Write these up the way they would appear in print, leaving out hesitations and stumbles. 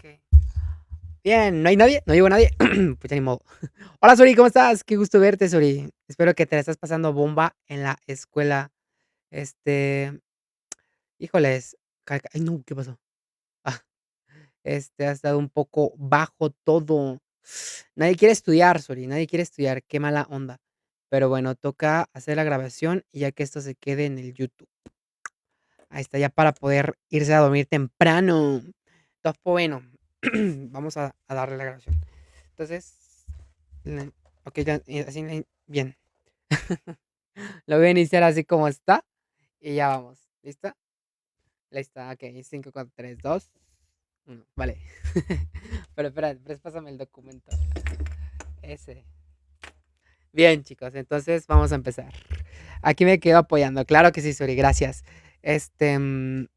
Ok. Bien, ¿no hay nadie? ¿No llegó nadie? Pues ya ni modo. Hola, Sori, ¿cómo estás? Qué gusto verte, Sori. Espero que te la estás pasando bomba en la escuela. Este, híjoles, ay, no, ¿qué pasó? Ah, ha estado un poco bajo todo. Nadie quiere estudiar, Sori, nadie quiere estudiar. Qué mala onda. Pero bueno, toca hacer la grabación y ya que esto se quede en el YouTube. Ahí está, ya para poder irse a dormir temprano. Entonces, pues bueno, vamos a darle la grabación. Entonces, le okey, ya, así le bien. Lo voy a iniciar así como está, y ya vamos, ¿lista? Lista, okey, 5 4 3 2 1, vale. Pero espera, pásame el documento. Ese. Bien, chicos, entonces vamos a empezar. Aquí me quedo apoyando. Claro que sí, Suri, gracias.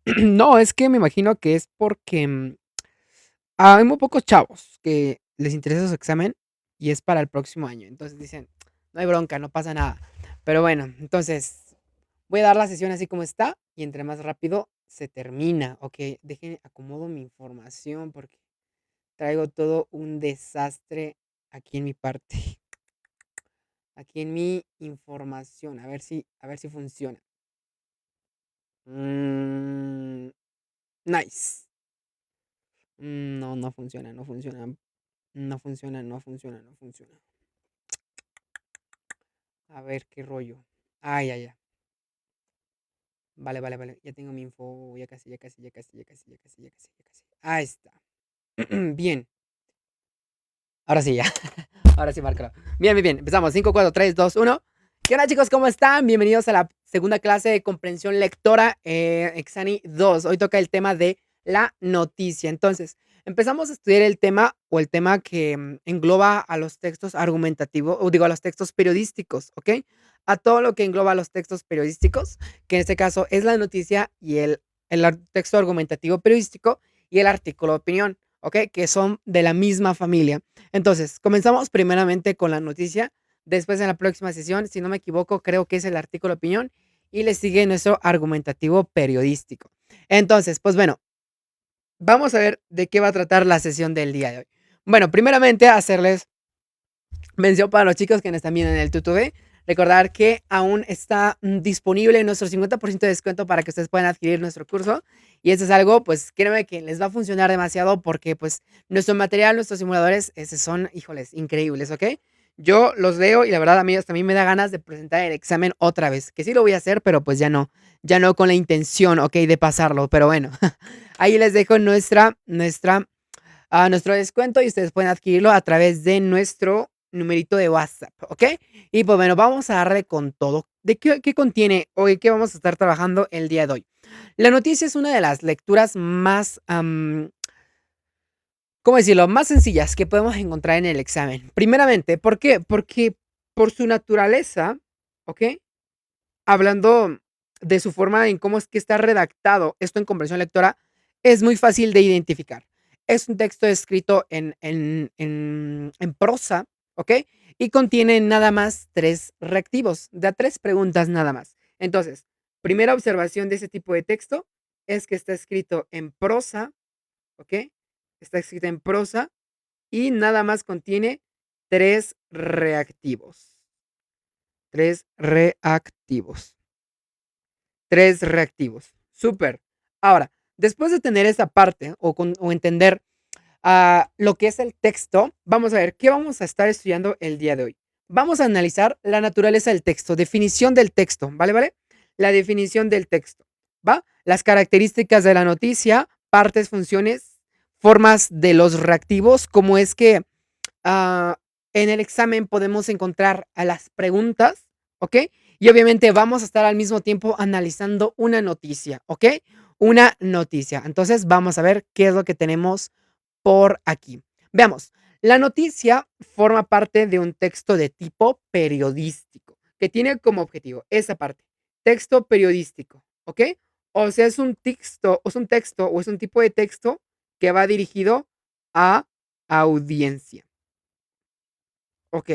No, es que me imagino que es porque, hay muy pocos chavos que les interesa su examen y es para el próximo año. Entonces dicen: "No hay bronca, no pasa nada". Pero bueno, entonces voy a dar la sesión así como está y entre más rápido se termina. Okey, dejen acomodo mi información porque traigo todo un desastre aquí en mi parte, aquí en mi información. A ver si funciona. Mm, nice. No, no funciona, no funciona, no funciona, no funciona, no funciona. A ver qué rollo. Ah, ya, ya. Vale, vale, vale. Ya tengo mi info. Ya casi, ya casi, ya casi, ya casi, ya casi, ya casi, ya casi. Ahí está. Bien. Ahora sí, ya. Ahora sí, márcalo. Bien, bien, bien. Empezamos. 5 4 3 2 1. ¿Qué onda, chicos? ¿Cómo están? Bienvenidos a la segunda clase de comprensión lectora, Exani 2. Hoy toca el tema de la noticia. Entonces, empezamos a estudiar el tema o el tema que engloba a los textos argumentativos, o digo, a los textos periodísticos, ¿ok? A todo lo que engloba a los textos periodísticos, que en este caso es la noticia y texto argumentativo periodístico y el artículo de opinión, ¿ok? Que son de la misma familia. Entonces, comenzamos primeramente con la noticia. Después, en la próxima sesión, si no me equivoco, creo que es el artículo de opinión y le sigue nuestro argumentativo periodístico. Entonces, pues bueno, vamos a ver de qué va a tratar la sesión del día de hoy. Bueno, primeramente, hacerles mención para los chicos que nos están viendo en el YouTube. Recordar que aún está disponible nuestro 50% de descuento para que ustedes puedan adquirir nuestro curso. Y eso es algo, pues, créanme que les va a funcionar demasiado porque, pues, nuestro material, nuestros simuladores, son, híjoles, increíbles, ¿ok? Yo los leo y la verdad a mí hasta a mí me da ganas de presentar el examen otra vez, que sí lo voy a hacer, pero pues ya no con la intención, ¿ok? De pasarlo, pero bueno, ahí les dejo nuestro descuento y ustedes pueden adquirirlo a través de nuestro numerito de WhatsApp, ¿ok? Y pues bueno, vamos a darle con todo. ¿De qué contiene o de qué vamos a estar trabajando el día de hoy? La noticia es una de las lecturas más, ¿cómo decirlo? Más sencillas que podemos encontrar en el examen. Primeramente, ¿por qué? Porque por su naturaleza, ¿ok? Hablando de su forma en cómo es que está redactado esto en comprensión lectora, es muy fácil de identificar. Es un texto escrito en prosa, ¿ok? Y contiene nada más 3 reactivos, da 3 preguntas nada más. Entonces, primera observación de ese tipo de texto es que está escrito en prosa, ¿ok? Está escrito en prosa y nada más contiene 3 reactivos. 3 reactivos. 3 reactivos. Súper. Ahora, después de tener esa parte o entender lo que es el texto, vamos a ver qué vamos a estar estudiando el día de hoy. Vamos a analizar la naturaleza del texto, definición del texto, ¿vale? ¿Vale? La definición del texto, ¿va? Las características de la noticia, partes, funciones, formas de los reactivos, cómo es que ah, en el examen podemos encontrar a las preguntas, ¿ok? Y obviamente vamos a estar al mismo tiempo analizando una noticia, ¿ok? Una noticia. Entonces vamos a ver qué es lo que tenemos por aquí. Veamos, la noticia forma parte de un texto de tipo periodístico, que tiene como objetivo esa parte, texto periodístico, ¿ok? O sea, es un tipo de texto que va dirigido a audiencia. Ok,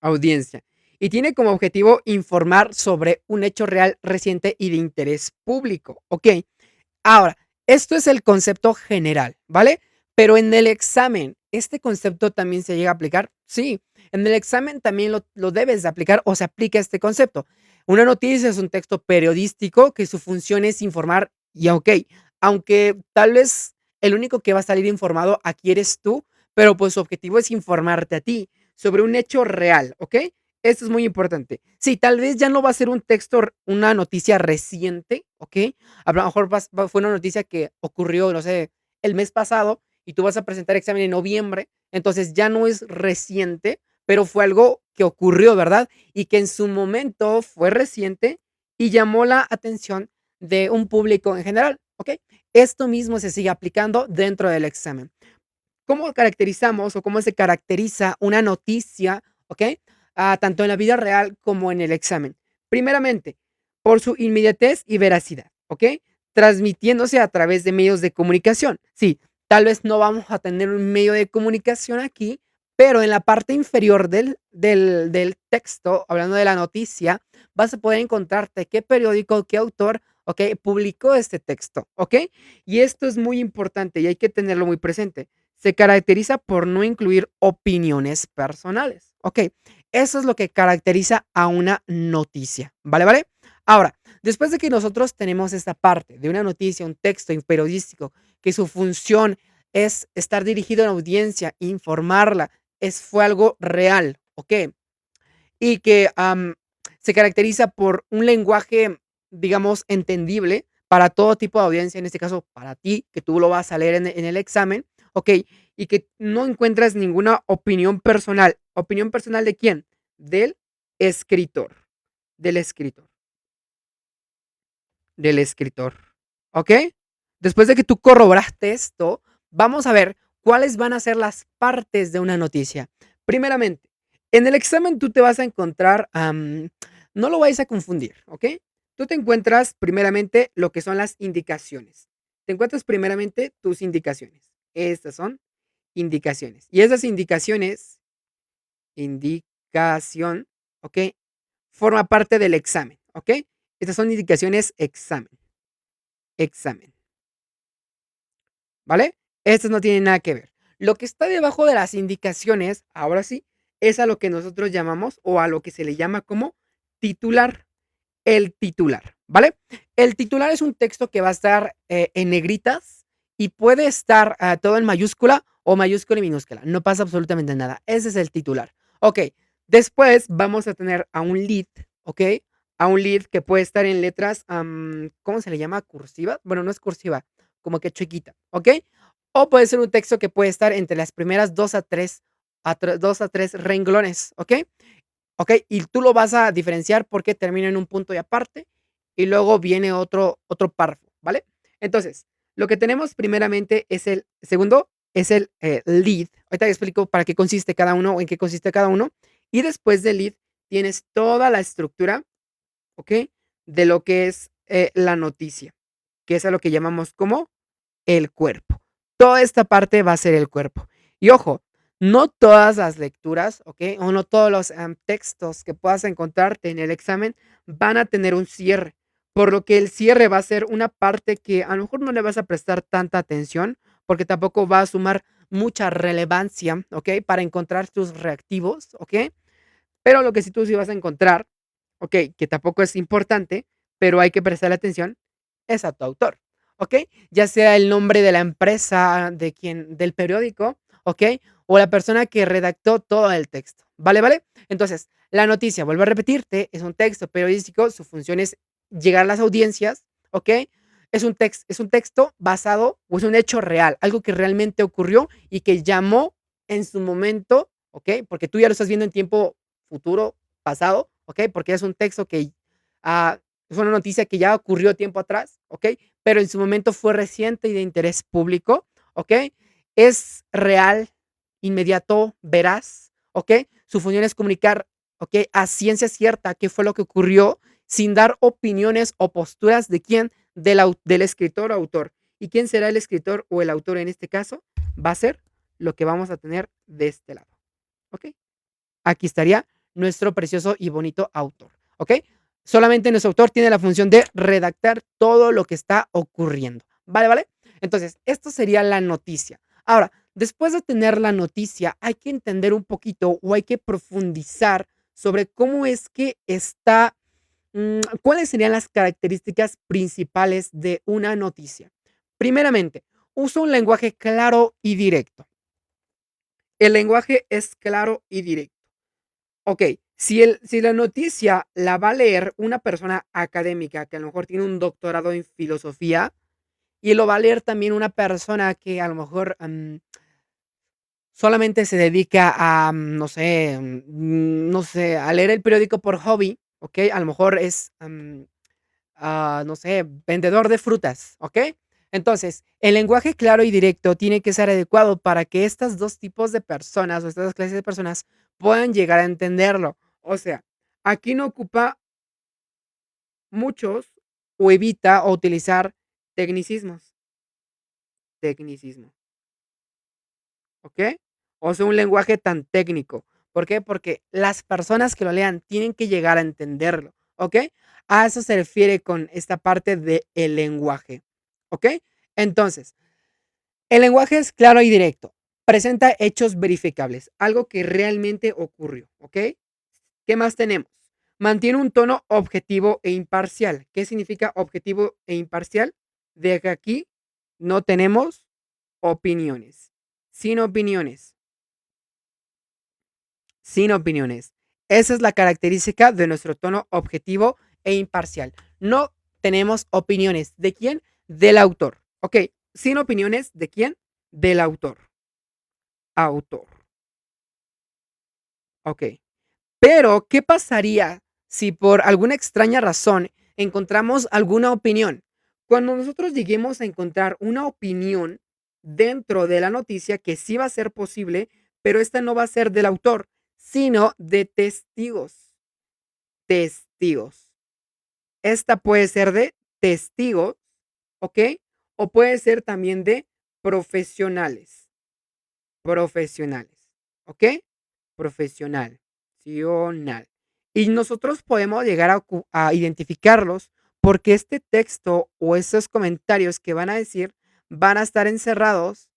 audiencia. Y tiene como objetivo informar sobre un hecho real reciente y de interés público. Ok, ahora, Esto es el concepto general, ¿vale? Pero en el examen, ¿este concepto también se llega a aplicar? Sí, en el examen también lo debes de aplicar o se aplica este concepto. Una noticia es un texto periodístico que su función es informar y aunque tal vez el único que va a salir informado aquí eres tú, pero pues su objetivo es informarte a ti sobre un hecho real, ¿ok? Esto es muy importante. Sí, tal vez ya no va a ser un texto, una noticia reciente, ¿ok? A lo mejor fue una noticia que ocurrió, no sé, el mes pasado y tú vas a presentar examen en noviembre, entonces ya no es reciente, pero fue algo que ocurrió, ¿verdad? Y que en su momento fue reciente y llamó la atención de un público en general, ¿ok? Esto mismo se sigue aplicando dentro del examen. ¿Cómo caracterizamos o cómo se caracteriza una noticia, ok? Tanto en la vida real como en el examen. Primeramente, por su inmediatez y veracidad, ¿ok? Transmitiéndose a través de medios de comunicación. Sí, tal vez no vamos a tener un medio de comunicación aquí, pero en la parte inferior del texto, hablando de la noticia, vas a poder encontrarte qué periódico, qué autor, ¿ok? Publicó este texto, ¿ok? Y esto es muy importante y hay que tenerlo muy presente. Se caracteriza por no incluir opiniones personales. Ok, eso es lo que caracteriza a una noticia. ¿Vale? ¿Vale? Ahora, después de que nosotros tenemos esta parte de una noticia, un texto periodístico, que su función es estar dirigido a la audiencia, informarla, fue algo real, ¿ok? Y que se caracteriza por un lenguaje, digamos, entendible para todo tipo de audiencia, en este caso para ti, que tú lo vas a leer en el examen, ¿ok? Y que no encuentras ninguna opinión personal. ¿Opinión personal de quién? Del escritor, del escritor, del escritor, ¿ok? Después de que tú corroboraste esto, vamos a ver cuáles van a ser las partes de una noticia. Primeramente, en el examen tú te vas a encontrar, no lo vais a confundir, ¿ok? Tú te encuentras primeramente lo que son las indicaciones. Te encuentras primeramente tus indicaciones. Estas son indicaciones. Y esas indicaciones, indicación, ¿ok? Forma parte del examen, ¿ok? Estas son indicaciones examen, examen. ¿Vale? Estas no tienen nada que ver. Lo que está debajo de las indicaciones, ahora sí, es a lo que nosotros llamamos o a lo que se le llama como titular. El titular, ¿vale? El titular es un texto que va a estar en negritas y puede estar todo en mayúscula o mayúscula y minúscula. No pasa absolutamente nada. Ese es el titular. Ok, después vamos a tener a un lead, ¿ok? A un lead que puede estar en letras, ¿cómo se le llama? Cursiva. Bueno, no es cursiva, como que chiquita, ¿ok? O puede ser un texto que puede estar entre las primeras 2 a 3 renglones, ¿ok? ¿Ok? Y tú lo vas a diferenciar porque termina en un punto y aparte y luego viene otro párrafo, ¿vale? Entonces, lo que tenemos primeramente es el segundo, es el lead. Ahorita te explico para qué consiste cada uno o en qué consiste cada uno. Y después del lead tienes toda la estructura, ¿ok? De lo que es la noticia, que es a lo que llamamos como el cuerpo. Toda esta parte va a ser el cuerpo. Y ojo, no todas las lecturas, ¿ok? O no todos los textos que puedas encontrarte en el examen van a tener un cierre. Por lo que el cierre va a ser una parte que a lo mejor no le vas a prestar tanta atención, porque tampoco va a sumar mucha relevancia, ¿ok? Para encontrar tus reactivos, ¿ok? Pero lo que sí tú sí vas a encontrar, ¿ok? Que tampoco es importante, pero hay que prestarle atención, es a tu autor, ¿ok? Ya sea el nombre de la empresa, del periódico, ¿ok? O la persona que redactó todo el texto, ¿vale? ¿Vale? Entonces, la noticia, vuelvo a repetirte, es un texto periodístico, su función es llegar a las audiencias, ¿ok? Es un texto basado, o es un hecho real, algo que realmente ocurrió y que llamó en su momento, ¿ok? Porque tú ya lo estás viendo en tiempo futuro, pasado, ¿ok? Porque es un texto que es una noticia que ya ocurrió tiempo atrás, ¿ok? Pero en su momento fue reciente y de interés público, ¿ok? Es real, inmediato, veraz, ¿ok? Su función es comunicar, ¿ok? A ciencia cierta qué fue lo que ocurrió sin dar opiniones o posturas de quién, del escritor o autor. ¿Y quién será el escritor o el autor en este caso? Va a ser lo que vamos a tener de este lado, ¿ok? Aquí estaría nuestro precioso y bonito autor, ¿ok? Solamente nuestro autor tiene la función de redactar todo lo que está ocurriendo, ¿vale? ¿Vale? Entonces, esto sería la noticia. Ahora, después de tener la noticia, hay que entender un poquito o hay que profundizar sobre cómo es que está, cuáles serían las características principales de una noticia. Primeramente, usa un lenguaje claro y directo. El lenguaje es claro y directo. Ok, si la noticia la va a leer una persona académica que a lo mejor tiene un doctorado en filosofía y lo va a leer también una persona que a lo mejor solamente se dedica a, no sé, no sé, a leer el periódico por hobby, ¿ok? A lo mejor es, no sé, vendedor de frutas, ¿ok? Entonces, el lenguaje claro y directo tiene que ser adecuado para que estos dos tipos de personas o estas dos clases de personas puedan llegar a entenderlo. O sea, aquí no ocupa muchos o evita o utilizar tecnicismos. Tecnicismo. ¿Ok? O sea, un lenguaje tan técnico. ¿Por qué? Porque las personas que lo lean tienen que llegar a entenderlo. ¿Ok? A eso se refiere con esta parte del lenguaje. ¿Ok? Entonces, el lenguaje es claro y directo. Presenta hechos verificables, algo que realmente ocurrió. ¿Ok? ¿Qué más tenemos? Mantiene un tono objetivo e imparcial. ¿Qué significa objetivo e imparcial? De que aquí no tenemos opiniones. Sin opiniones. Sin opiniones. Esa es la característica de nuestro tono objetivo e imparcial. No tenemos opiniones. ¿De quién? Del autor. Ok. Sin opiniones. ¿De quién? Del autor. Autor. Ok. Pero, ¿qué pasaría si por alguna extraña razón encontramos alguna opinión? Cuando nosotros lleguemos a encontrar una opinión dentro de la noticia, que sí va a ser posible, pero esta no va a ser del autor, sino de testigos. Testigos. Esta puede ser de testigos, ¿ok? O puede ser también de profesionales. Profesionales, ¿ok? Profesional, sional. Y nosotros podemos llegar a identificarlos porque este texto o esos comentarios que van a decir van a estar encerrados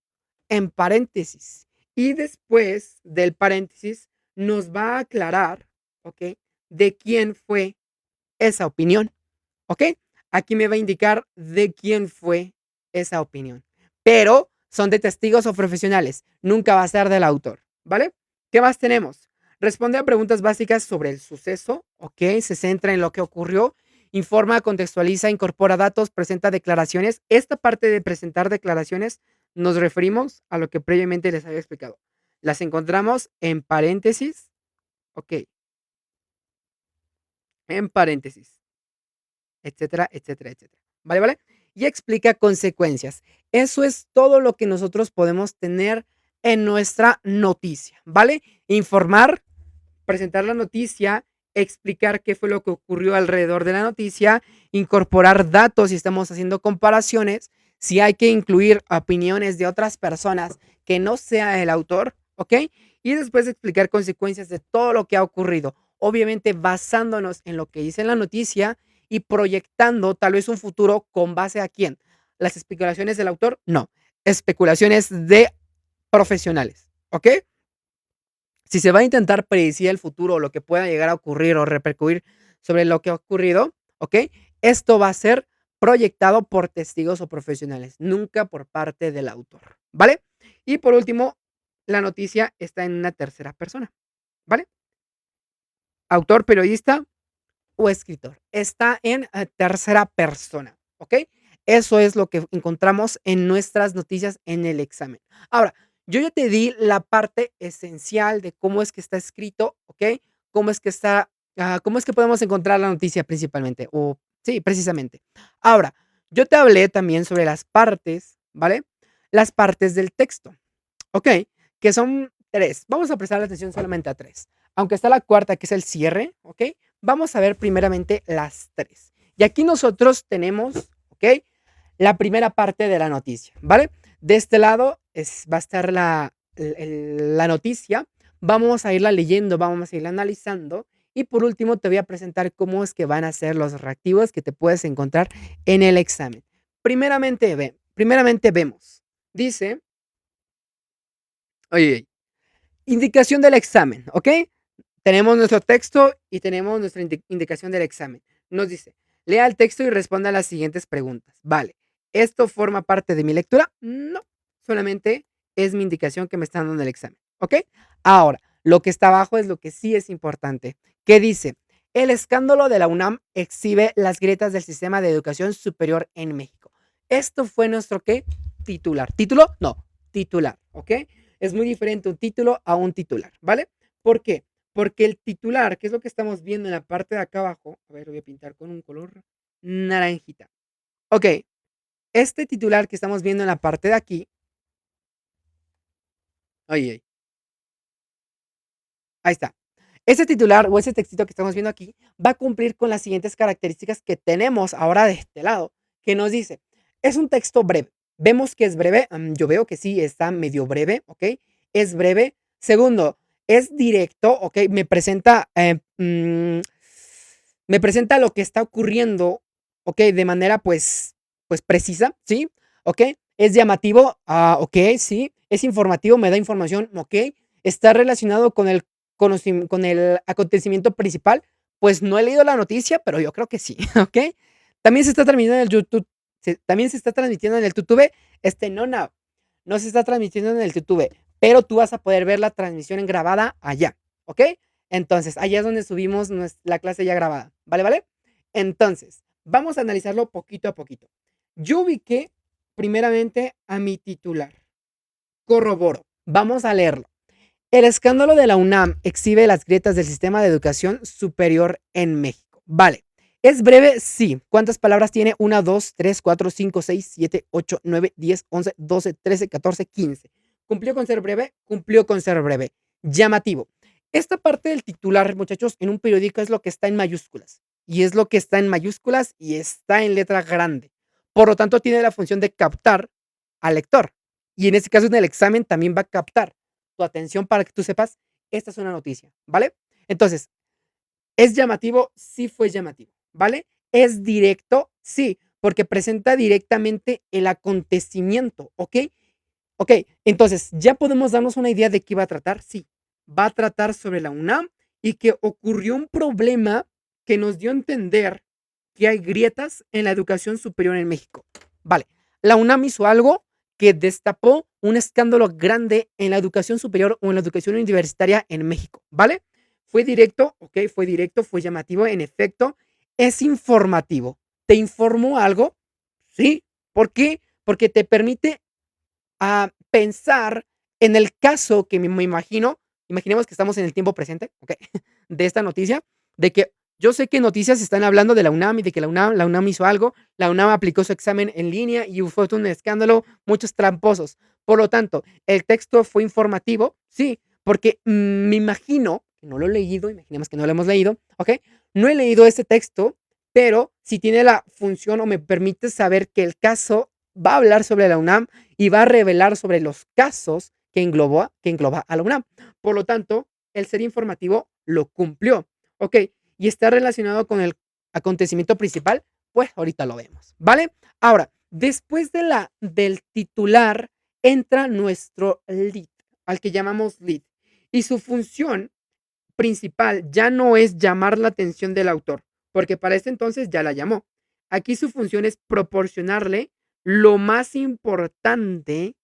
en paréntesis. Y después del paréntesis nos va a aclarar, ¿ok? De quién fue esa opinión, ¿ok? Aquí me va a indicar de quién fue esa opinión. Pero son de testigos o profesionales. Nunca va a ser del autor, ¿vale? ¿Qué más tenemos? Responde a preguntas básicas sobre el suceso, ¿ok? Se centra en lo que ocurrió, informa, contextualiza, incorpora datos, presenta declaraciones. Esta parte de presentar declaraciones nos referimos a lo que previamente les había explicado. Las encontramos en paréntesis, ¿ok? En paréntesis, etcétera, etcétera, etcétera. ¿Vale, vale? Y explica consecuencias. Eso es todo lo que nosotros podemos tener en nuestra noticia, ¿vale? Informar, presentar la noticia, explicar qué fue lo que ocurrió alrededor de la noticia, incorporar datos si estamos haciendo comparaciones, si hay que incluir opiniones de otras personas que no sea el autor, ¿ok? Y después explicar consecuencias de todo lo que ha ocurrido, obviamente basándonos en lo que dice en la noticia y proyectando tal vez un futuro con base a quién. Las especulaciones del autor, no, especulaciones de profesionales, ¿ok? Si se va a intentar predecir el futuro o lo que pueda llegar a ocurrir o repercutir sobre lo que ha ocurrido, ¿ok? Esto va a ser proyectado por testigos o profesionales, nunca por parte del autor, ¿vale? Y por último, la noticia está en una tercera persona, ¿vale? Autor, periodista o escritor. Está en tercera persona, ¿ok? Eso es lo que encontramos en nuestras noticias en el examen. Ahora, yo ya te di la parte esencial de cómo es que está escrito, ¿ok? Cómo es que está, cómo es que podemos encontrar la noticia principalmente, o sí, precisamente. Ahora, yo te hablé también sobre las partes, ¿vale? Las partes del texto, ¿ok? Que son tres. Vamos a prestar atención solamente a tres. Aunque está la cuarta, que es el cierre, ¿ok? Vamos a ver primeramente las tres. Y aquí nosotros tenemos, ¿ok? La primera parte de la noticia, ¿vale? De este lado va a estar la noticia. Vamos a irla leyendo, vamos a irla analizando. Y por último, te voy a presentar cómo es que van a ser los reactivos que te puedes encontrar en el examen. Primeramente, ve, primeramente vemos, dice, oye, indicación del examen, ¿ok? Tenemos nuestro texto y tenemos nuestra indicación del examen. Nos dice, lea el texto y responda a las siguientes preguntas. Vale, ¿esto forma parte de mi lectura? No, solamente es mi indicación que me están dando en el examen, ¿ok? Ahora, lo que está abajo es lo que sí es importante. ¿Qué dice? El escándalo de la UNAM exhibe las grietas del sistema de educación superior en México. Esto fue nuestro, ¿qué? Titular. ¿Título? No, titular, ¿ok? Es muy diferente un título a un titular, ¿vale? ¿Por qué? Porque el titular, que es lo que estamos viendo en la parte de acá abajo, a ver, lo voy a pintar con un color naranjita. Ok, este titular que estamos viendo en la parte de aquí, oye, ahí está. Ese titular o ese textito que estamos viendo aquí va a cumplir con las siguientes características que tenemos ahora de este lado, que nos dice, es un texto breve. Vemos que es breve, yo veo que sí, está medio breve, ¿ok? Es breve. Segundo, es directo, ¿ok? Me presenta lo que está ocurriendo, ¿ok? De manera, pues precisa, ¿sí? ¿Ok? Es llamativo, ok, sí. Es informativo, me da información, ok. Está relacionado con el acontecimiento principal. Pues no he leído la noticia, pero yo creo que sí, ¿ok? También se está transmitiendo en el YouTube. También se está transmitiendo en el YouTube. No se está transmitiendo en el YouTube, pero tú vas a poder ver la transmisión en grabada allá, ¿ok? Entonces, allá es donde subimos la clase ya grabada, ¿vale? ¿Vale? Entonces, vamos a analizarlo poquito a poquito. Yo ubiqué primeramente a mi titular. Corroboro. Vamos a leerlo. El escándalo de la UNAM exhibe las grietas del sistema de educación superior en México. Vale. ¿Es breve? Sí. ¿Cuántas palabras tiene? 1, 2, 3, 4, 5, 6, 7, 8, 9, 10, 11, 12, 13, 14, 15. ¿Cumplió con ser breve? Cumplió con ser breve. Llamativo. Esta parte del titular, muchachos, en un periódico es lo que está en mayúsculas. Y es lo que está en mayúsculas y está en letra grande. Por lo tanto, tiene la función de captar al lector. Y en este caso, en el examen también va a captar tu atención para que tú sepas, esta es una noticia, ¿vale? Entonces, ¿es llamativo? Sí fue llamativo, ¿vale? ¿Es directo? Sí, porque presenta directamente el acontecimiento, ¿ok? Ok, entonces, ¿ya podemos darnos una idea de qué va a tratar? Sí, va a tratar sobre la UNAM y que ocurrió un problema que nos dio a entender que hay grietas en la educación superior en México. Vale, la UNAM hizo algo que destapó un escándalo grande en la educación superior o en la educación universitaria en México, ¿vale? Fue directo, ok, fue directo, fue llamativo, en efecto, es informativo. ¿Te informó algo? Sí. ¿Por qué? Porque te permite a pensar en el caso que me imagino, imaginemos que estamos en el tiempo presente, ¿ok? De esta noticia, de que yo sé que noticias están hablando de la UNAM y de que la UNAM hizo algo, la UNAM aplicó su examen en línea y fue un escándalo, muchos tramposos. Por lo tanto, el texto fue informativo, sí, porque me imagino, que no lo he leído, imaginemos que no lo hemos leído, ¿ok? No he leído ese texto, pero si tiene la función o me permite saber que el caso va a hablar sobre la UNAM y va a revelar sobre los casos que engloba a la UNAM. Por lo tanto, el ser informativo lo cumplió. Ok, y está relacionado con el acontecimiento principal, pues ahorita lo vemos, ¿vale? Ahora, después del titular, entra nuestro lead, al que llamamos lead. Y su función principal ya no es llamar la atención del autor, porque para ese entonces ya la llamó. Aquí su función es proporcionarle lo más importante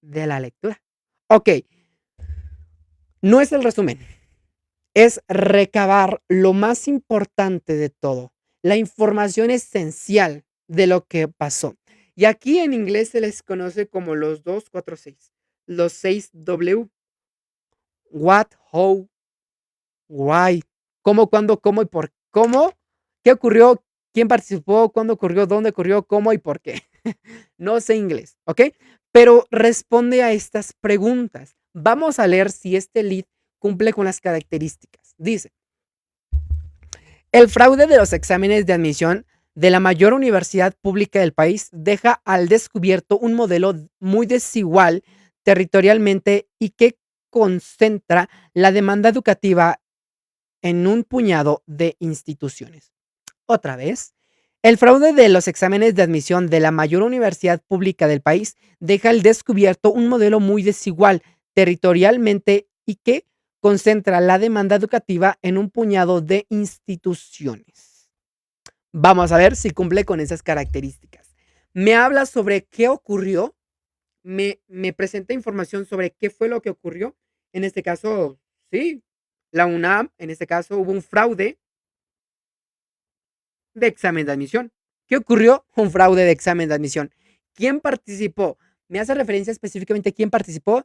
de la lectura. Ok, no es el resumen, es recabar lo más importante de todo, la información esencial de lo que pasó. Y aquí en inglés se les conoce como los 246, los 6 W, what, how, why, cómo, cuándo, cómo y por cómo, qué ocurrió, quién participó, cuándo ocurrió, dónde ocurrió, cómo y por qué. No sé inglés, ¿ok? Pero responde a estas preguntas. Vamos a leer si este lead cumple con las características. Dice, el fraude de los exámenes de admisión de la mayor universidad pública del país deja al descubierto un modelo muy desigual territorialmente y que concentra la demanda educativa en un puñado de instituciones. Otra vez, El fraude de los exámenes de admisión de la mayor universidad pública del país deja al descubierto un modelo muy desigual territorialmente y que concentra la demanda educativa en un puñado de instituciones. Vamos a ver si cumple con esas características. Me habla sobre qué ocurrió, me presenta información sobre qué fue lo que ocurrió. En este caso, sí, la UNAM, en este caso hubo un fraude de examen de admisión. ¿Qué ocurrió? Un fraude de examen de admisión. ¿Quién participó? ¿Me hace referencia específicamente a quién participó?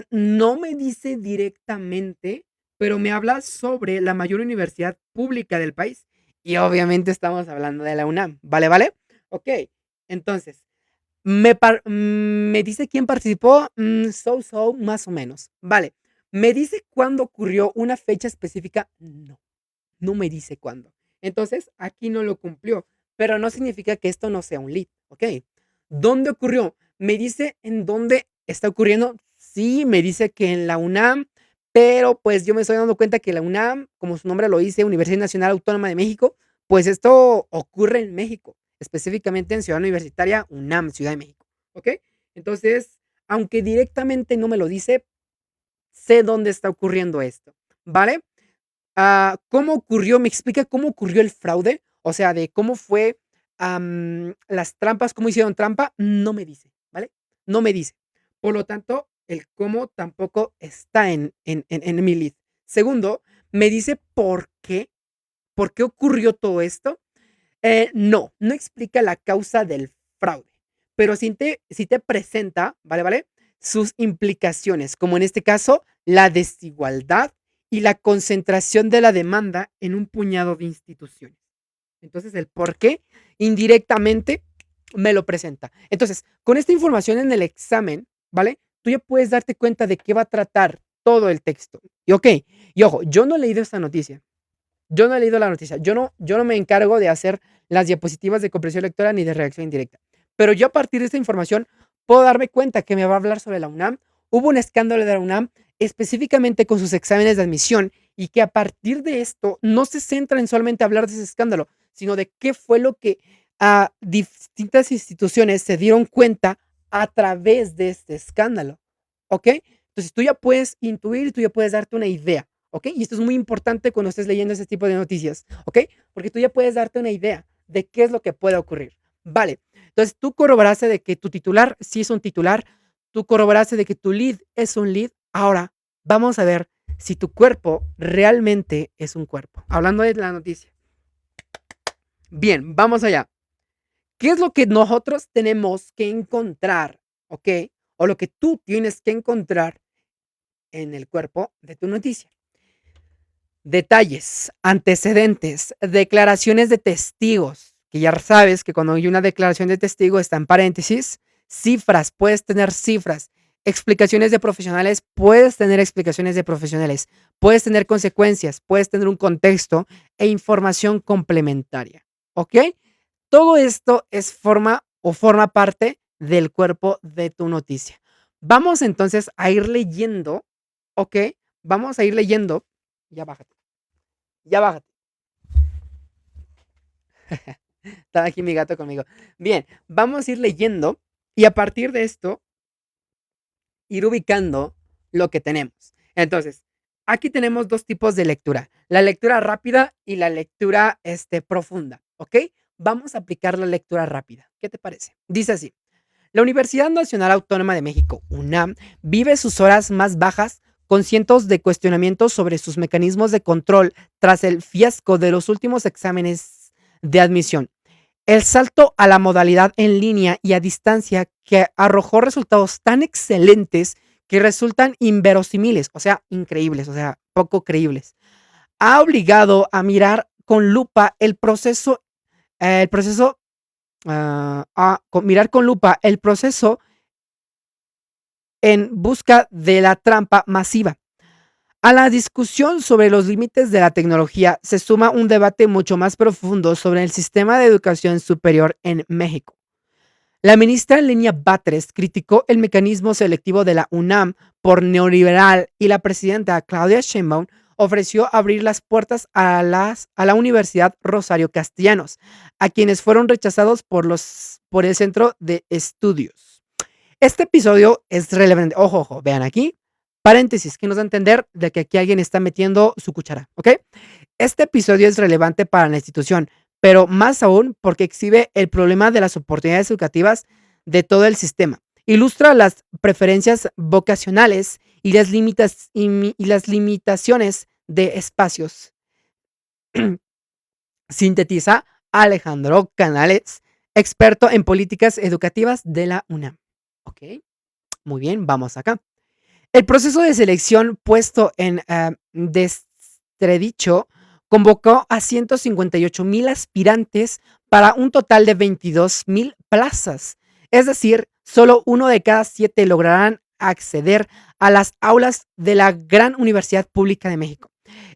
No me dice directamente, pero me habla sobre la mayor universidad pública del país. Y obviamente estamos hablando de la UNAM. ¿Vale, vale? Ok. Entonces, me dice quién participó. Más o menos. Vale. ¿Me dice cuándo ocurrió una fecha específica? No, no me dice cuándo. Entonces, aquí no lo cumplió, pero no significa que esto no sea un lead, ¿ok? ¿Dónde ocurrió? ¿Me dice en dónde está ocurriendo? Sí, me dice que en la UNAM, pero pues yo me estoy dando cuenta que la UNAM, como su nombre lo dice, Universidad Nacional Autónoma de México, pues esto ocurre en México, específicamente en Ciudad Universitaria UNAM, Ciudad de México, ¿ok? Entonces, aunque directamente no me lo dice, sé dónde está ocurriendo esto, ¿vale? ¿Cómo ocurrió? ¿Me explica cómo ocurrió el fraude? O sea, de cómo fue, las trampas, cómo hicieron trampa, no me dice, ¿vale? No me dice. Por lo tanto, el cómo tampoco está en mi lead. Segundo, me dice por qué ocurrió todo esto. No explica la causa del fraude, pero sí te presenta, ¿vale? ¿Vale? Sus implicaciones, como en este caso, la desigualdad y la concentración de la demanda en un puñado de instituciones. Entonces, el por qué indirectamente me lo presenta. Entonces, con esta información en el examen, ¿vale? Tú ya puedes darte cuenta de qué va a tratar todo el texto. Y ok, y ojo, yo no he leído esta noticia. Yo no he leído la noticia. Yo no me encargo de hacer las diapositivas de comprensión lectora ni de reacción indirecta. Pero yo a partir de esta información puedo darme cuenta que me va a hablar sobre la UNAM. Hubo un escándalo de la UNAM específicamente con sus exámenes de admisión y que a partir de esto no se centra en solamente hablar de ese escándalo, sino de qué fue lo que a distintas instituciones se dieron cuenta a través de este escándalo. ¿Ok? Entonces tú ya puedes intuir, tú ya puedes darte una idea. ¿Ok? Y esto es muy importante cuando estés leyendo ese tipo de noticias, ¿ok? Porque tú ya puedes darte una idea de qué es lo que puede ocurrir. Vale, entonces tú corroboraste de que tu titular sí es un titular, tú corroboraste de que tu lead es un lead. Ahora vamos a ver si tu cuerpo realmente es un cuerpo. Hablando de la noticia. Bien, vamos allá. ¿Qué es lo que nosotros tenemos que encontrar, ¿ok? O lo que tú tienes que encontrar en el cuerpo de tu noticia. Detalles, antecedentes, declaraciones de testigos, que ya sabes que cuando hay una declaración de testigo está en paréntesis, cifras, puedes tener cifras, explicaciones de profesionales, puedes tener explicaciones de profesionales, puedes tener consecuencias, puedes tener un contexto e información complementaria, ¿ok? Todo esto es forma parte del cuerpo de tu noticia. Vamos entonces a ir leyendo, ¿ok? Vamos a ir leyendo, ya bájate. Ya bájate. Estaba aquí mi gato conmigo. Bien, vamos a ir leyendo y a partir de esto, ir ubicando lo que tenemos. Entonces, aquí tenemos dos tipos de lectura. La lectura rápida y la lectura profunda. ¿Ok? Vamos a aplicar la lectura rápida. ¿Qué te parece? Dice así. La Universidad Nacional Autónoma de México, UNAM, vive sus horas más bajas con cientos de cuestionamientos sobre sus mecanismos de control tras el fiasco de los últimos exámenes de admisión. El salto a la modalidad en línea y a distancia que arrojó resultados tan excelentes que resultan inverosímiles, o sea, increíbles, o sea, poco creíbles, ha obligado a mirar con lupa mirar con lupa el proceso en busca de la trampa masiva. A la discusión sobre los límites de la tecnología se suma un debate mucho más profundo sobre el sistema de educación superior en México. La ministra Lenia Batres criticó el mecanismo selectivo de la UNAM por neoliberal y la presidenta Claudia Sheinbaum ofreció abrir las puertas a la Universidad Rosario Castellanos, a quienes fueron rechazados por el Centro de Estudios. Este episodio es relevante. Ojo, ojo, vean aquí, paréntesis, que nos da a entender de que aquí alguien está metiendo su cuchara, ¿ok? Este episodio es relevante para la institución, pero más aún porque exhibe el problema de las oportunidades educativas de todo el sistema. Ilustra las preferencias vocacionales y las limitaciones de espacios. Sintetiza Alejandro Canales, experto en políticas educativas de la UNAM. Ok, muy bien, vamos acá. El proceso de selección puesto en destredicho convocó a 158,000 aspirantes para un total de 22,000 plazas. Es decir, solo 1 de cada 7 lograrán acceder a las aulas de la Gran Universidad Pública de México.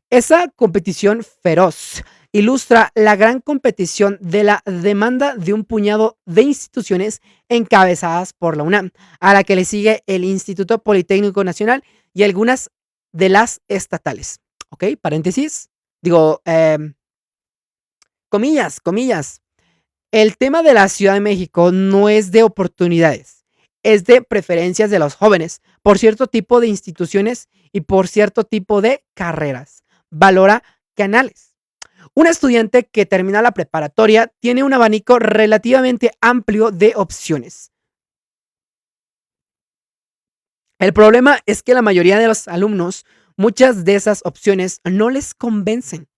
Esa competición feroz ilustra la gran competición de la demanda de un puñado de instituciones encabezadas por la UNAM, a la que le sigue el Instituto Politécnico Nacional y algunas de las estatales. ¿Ok? Paréntesis. Digo, comillas, comillas. El tema de la Ciudad de México no es de oportunidades, es de preferencias de los jóvenes por cierto tipo de instituciones y por cierto tipo de carreras. Valora Canales. Un estudiante que termina la preparatoria tiene un abanico relativamente amplio de opciones. El problema es que la mayoría de los alumnos, muchas de esas opciones no les convencen.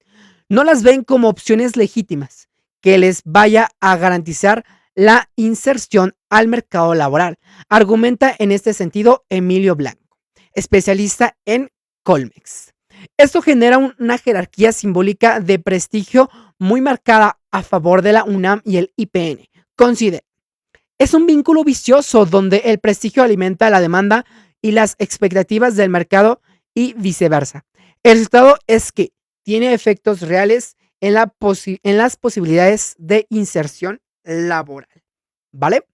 No las ven como opciones legítimas que les vaya a garantizar la inserción al mercado laboral, argumenta en este sentido Emilio Blanco, especialista en Colmex. Esto genera una jerarquía simbólica de prestigio muy marcada a favor de la UNAM y el IPN. Considera, es un vínculo vicioso donde el prestigio alimenta la demanda y las expectativas del mercado y viceversa. El resultado es que tiene efectos reales en las posibilidades de inserción laboral. ¿Vale?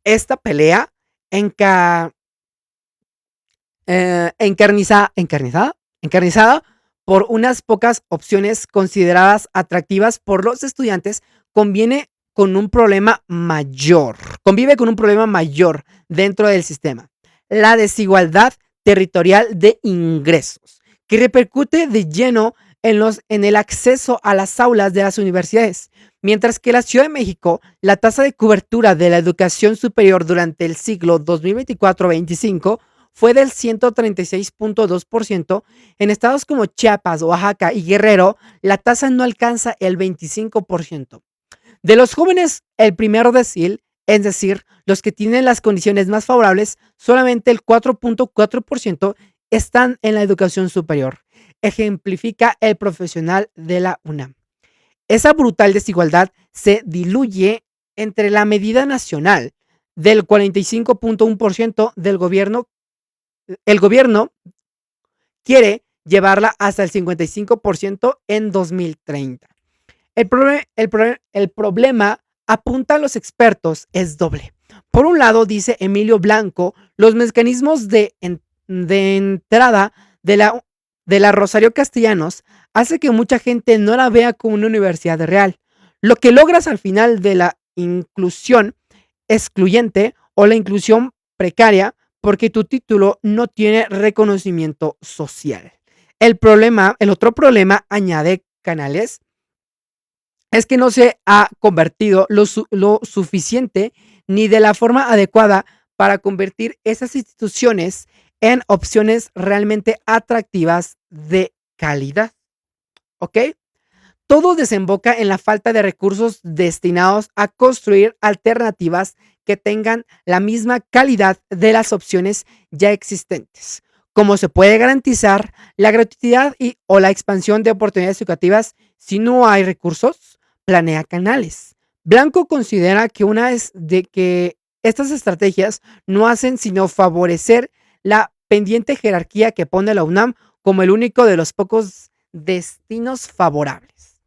Esta pelea encarnizada por unas pocas opciones consideradas atractivas por los estudiantes, convive con un problema mayor dentro del sistema: la desigualdad territorial de ingresos, que repercute de lleno en el acceso a las aulas de las universidades. Mientras que en la Ciudad de México, la tasa de cobertura de la educación superior durante el siglo 2024-25 fue del 136.2%, en estados como Chiapas, Oaxaca y Guerrero, la tasa no alcanza el 25%. De los jóvenes, el primer decil, es decir, los que tienen las condiciones más favorables, solamente el 4.4% están en la educación superior, ejemplifica el profesional de la UNAM. Esa brutal desigualdad se diluye entre la medida nacional del 45.1% del gobierno. El gobierno quiere llevarla hasta el 55% en 2030. El problema, apuntan los expertos, es doble. Por un lado, dice Emilio Blanco, los mecanismos de entrada de la Rosario Castellanos hace que mucha gente no la vea como una universidad real. Lo que logras al final de la inclusión excluyente o la inclusión precaria, porque tu título no tiene reconocimiento social. El otro problema, añade Canales, es que no se ha convertido lo suficiente ni de la forma adecuada para convertir esas instituciones en opciones realmente atractivas de calidad. ¿Ok? Todo desemboca en la falta de recursos destinados a construir alternativas que tengan la misma calidad de las opciones ya existentes. ¿Cómo se puede garantizar la gratuidad o la expansión de oportunidades educativas si no hay recursos? Planea Canales. Blanco considera que una es de que estas estrategias no hacen sino favorecer la pendiente jerarquía que pone la UNAM como el único de los pocos destinos favorables.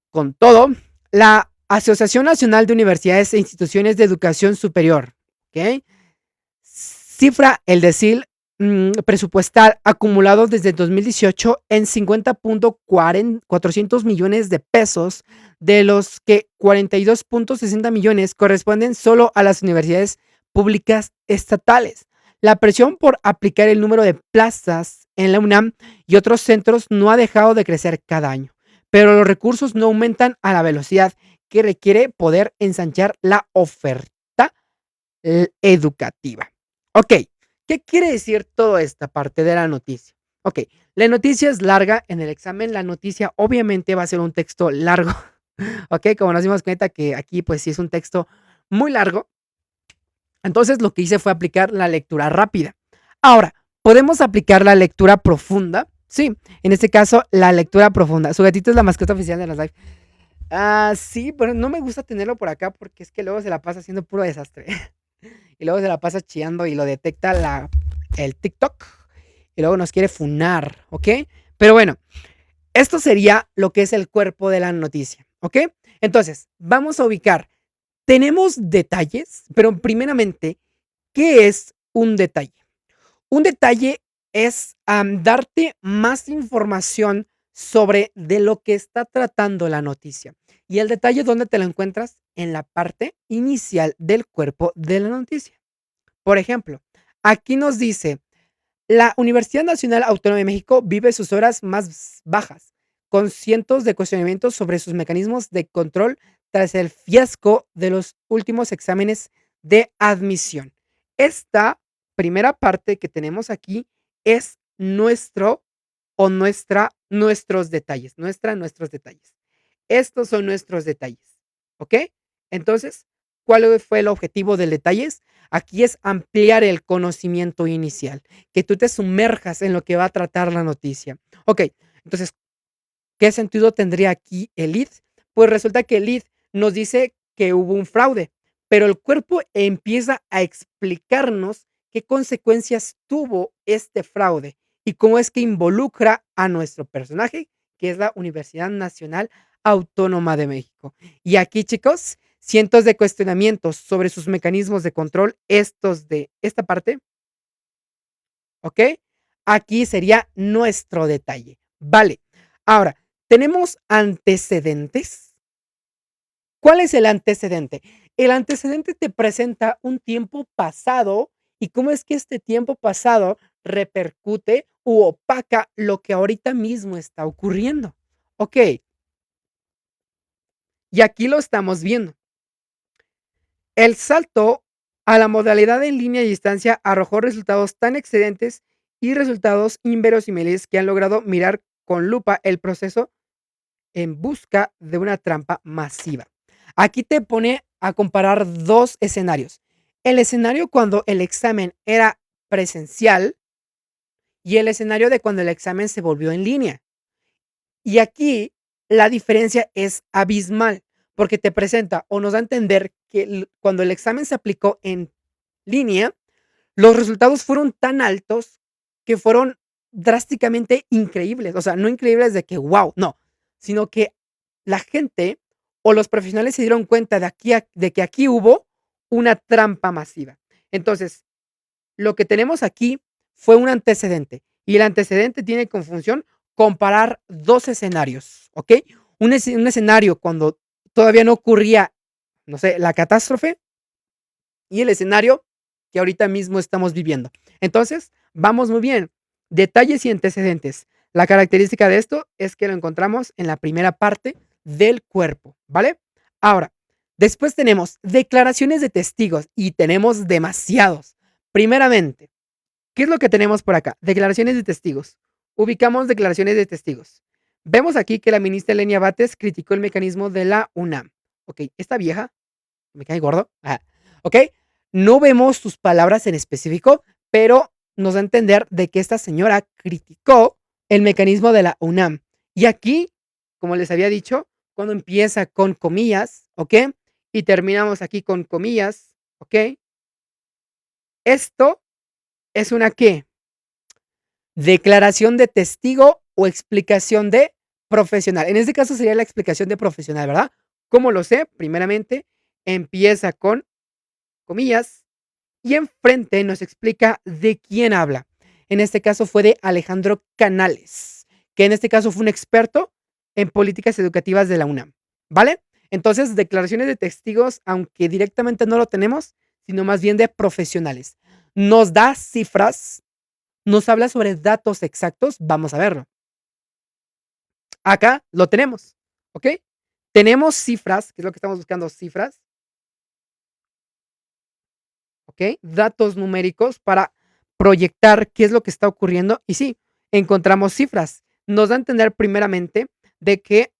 Con todo, la Asociación Nacional de Universidades e Instituciones de Educación Superior, ¿okay?, cifra el decil presupuestal acumulado desde 2018 en 50.400 millones de pesos, de los que 42.60 millones corresponden solo a las universidades públicas estatales. La presión por aplicar el número de plazas en la UNAM y otros centros no ha dejado de crecer cada año, pero los recursos no aumentan a la velocidad que requiere poder ensanchar la oferta educativa. Ok, ¿qué quiere decir toda esta parte de la noticia? Ok, la noticia es larga en el examen, la noticia obviamente va a ser un texto largo, ok, como nos dimos cuenta que aquí pues sí es un texto muy largo, entonces lo que hice fue aplicar la lectura rápida. Ahora, ¿podemos aplicar la lectura profunda? Sí, en este caso la lectura profunda. Su gatito es la mascota oficial de las live. Sí, pero no me gusta tenerlo por acá porque es que luego se la pasa haciendo puro desastre. Y luego se la pasa chillando y lo detecta el TikTok. Y luego nos quiere funar, ¿ok? Pero bueno, esto sería lo que es el cuerpo de la noticia, ¿ok? Entonces, vamos a ubicar. Tenemos detalles, pero primeramente, ¿qué es un detalle? Un detalle es darte más información sobre de lo que está tratando la noticia. Y el detalle, ¿dónde te lo encuentras? En la parte inicial del cuerpo de la noticia. Por ejemplo, aquí nos dice, la Universidad Nacional Autónoma de México vive sus horas más bajas, con cientos de cuestionamientos sobre sus mecanismos de control tras el fiasco de los últimos exámenes de admisión. Esta primera parte que tenemos aquí es nuestro o nuestros detalles, nuestros detalles. Estos son nuestros detalles, ¿ok? Entonces, ¿cuál fue el objetivo del detalles? Aquí es ampliar el conocimiento inicial, que tú te sumerjas en lo que va a tratar la noticia. Ok, entonces, ¿qué sentido tendría aquí el lead? Pues resulta que el lead nos dice que hubo un fraude, pero el cuerpo empieza a explicarnos qué consecuencias tuvo este fraude y cómo es que involucra a nuestro personaje, que es la Universidad Nacional Autónoma de México. Y aquí, chicos, cientos de cuestionamientos sobre sus mecanismos de control, estos de esta parte, ¿ok? Aquí sería nuestro detalle. Vale. Ahora, tenemos antecedentes. ¿Cuál es el antecedente? El antecedente te presenta un tiempo pasado y cómo es que este tiempo pasado repercute u opaca lo que ahorita mismo está ocurriendo. Ok, y aquí lo estamos viendo. El salto a la modalidad en línea y distancia arrojó resultados tan excedentes y resultados inverosímiles que han logrado mirar con lupa el proceso en busca de una trampa masiva. Aquí te pone a comparar dos escenarios. El escenario cuando el examen era presencial y el escenario de cuando el examen se volvió en línea. Y aquí la diferencia es abismal, porque te presenta o nos da a entender que cuando el examen se aplicó en línea, los resultados fueron tan altos que fueron drásticamente increíbles. O sea, no increíbles de que wow, no, sino que la gente o los profesionales se dieron cuenta de que aquí hubo una trampa masiva. Entonces, lo que tenemos aquí fue un antecedente y el antecedente tiene como función comparar dos escenarios, ¿ok? Un escenario cuando todavía no ocurría, no sé, la catástrofe y el escenario que ahorita mismo estamos viviendo. Entonces, vamos muy bien. Detalles y antecedentes. La característica de esto es que lo encontramos en la primera parte del cuerpo, ¿vale? Ahora, después tenemos declaraciones de testigos y tenemos demasiados. Primeramente, ¿qué es lo que tenemos por acá? Declaraciones de testigos. Ubicamos declaraciones de testigos. Vemos aquí que la ministra Lenia Bates criticó el mecanismo de la UNAM. Ok, esta vieja, me cae gordo. Ok, no vemos sus palabras en específico, pero nos da a entender de que esta señora criticó el mecanismo de la UNAM. Y aquí, como les había dicho, cuando empieza con comillas, ¿ok? Y terminamos aquí con comillas, ¿ok? Esto es una ¿qué? Declaración de testigo o explicación de profesional. En este caso sería la explicación de profesional, ¿verdad? ¿Cómo lo sé? Primeramente, empieza con comillas y enfrente nos explica de quién habla. En este caso fue de Alejandro Canales, que en este caso fue un experto en políticas educativas de la UNAM, ¿vale? Entonces, declaraciones de testigos, aunque directamente no lo tenemos, sino más bien de profesionales. Nos da cifras, nos habla sobre datos exactos, vamos a verlo. Acá lo tenemos, ¿ok? Tenemos cifras, que es lo que estamos buscando, cifras, ¿ok? Datos numéricos para proyectar qué es lo que está ocurriendo. Y sí, encontramos cifras. Nos da a entender primeramente de que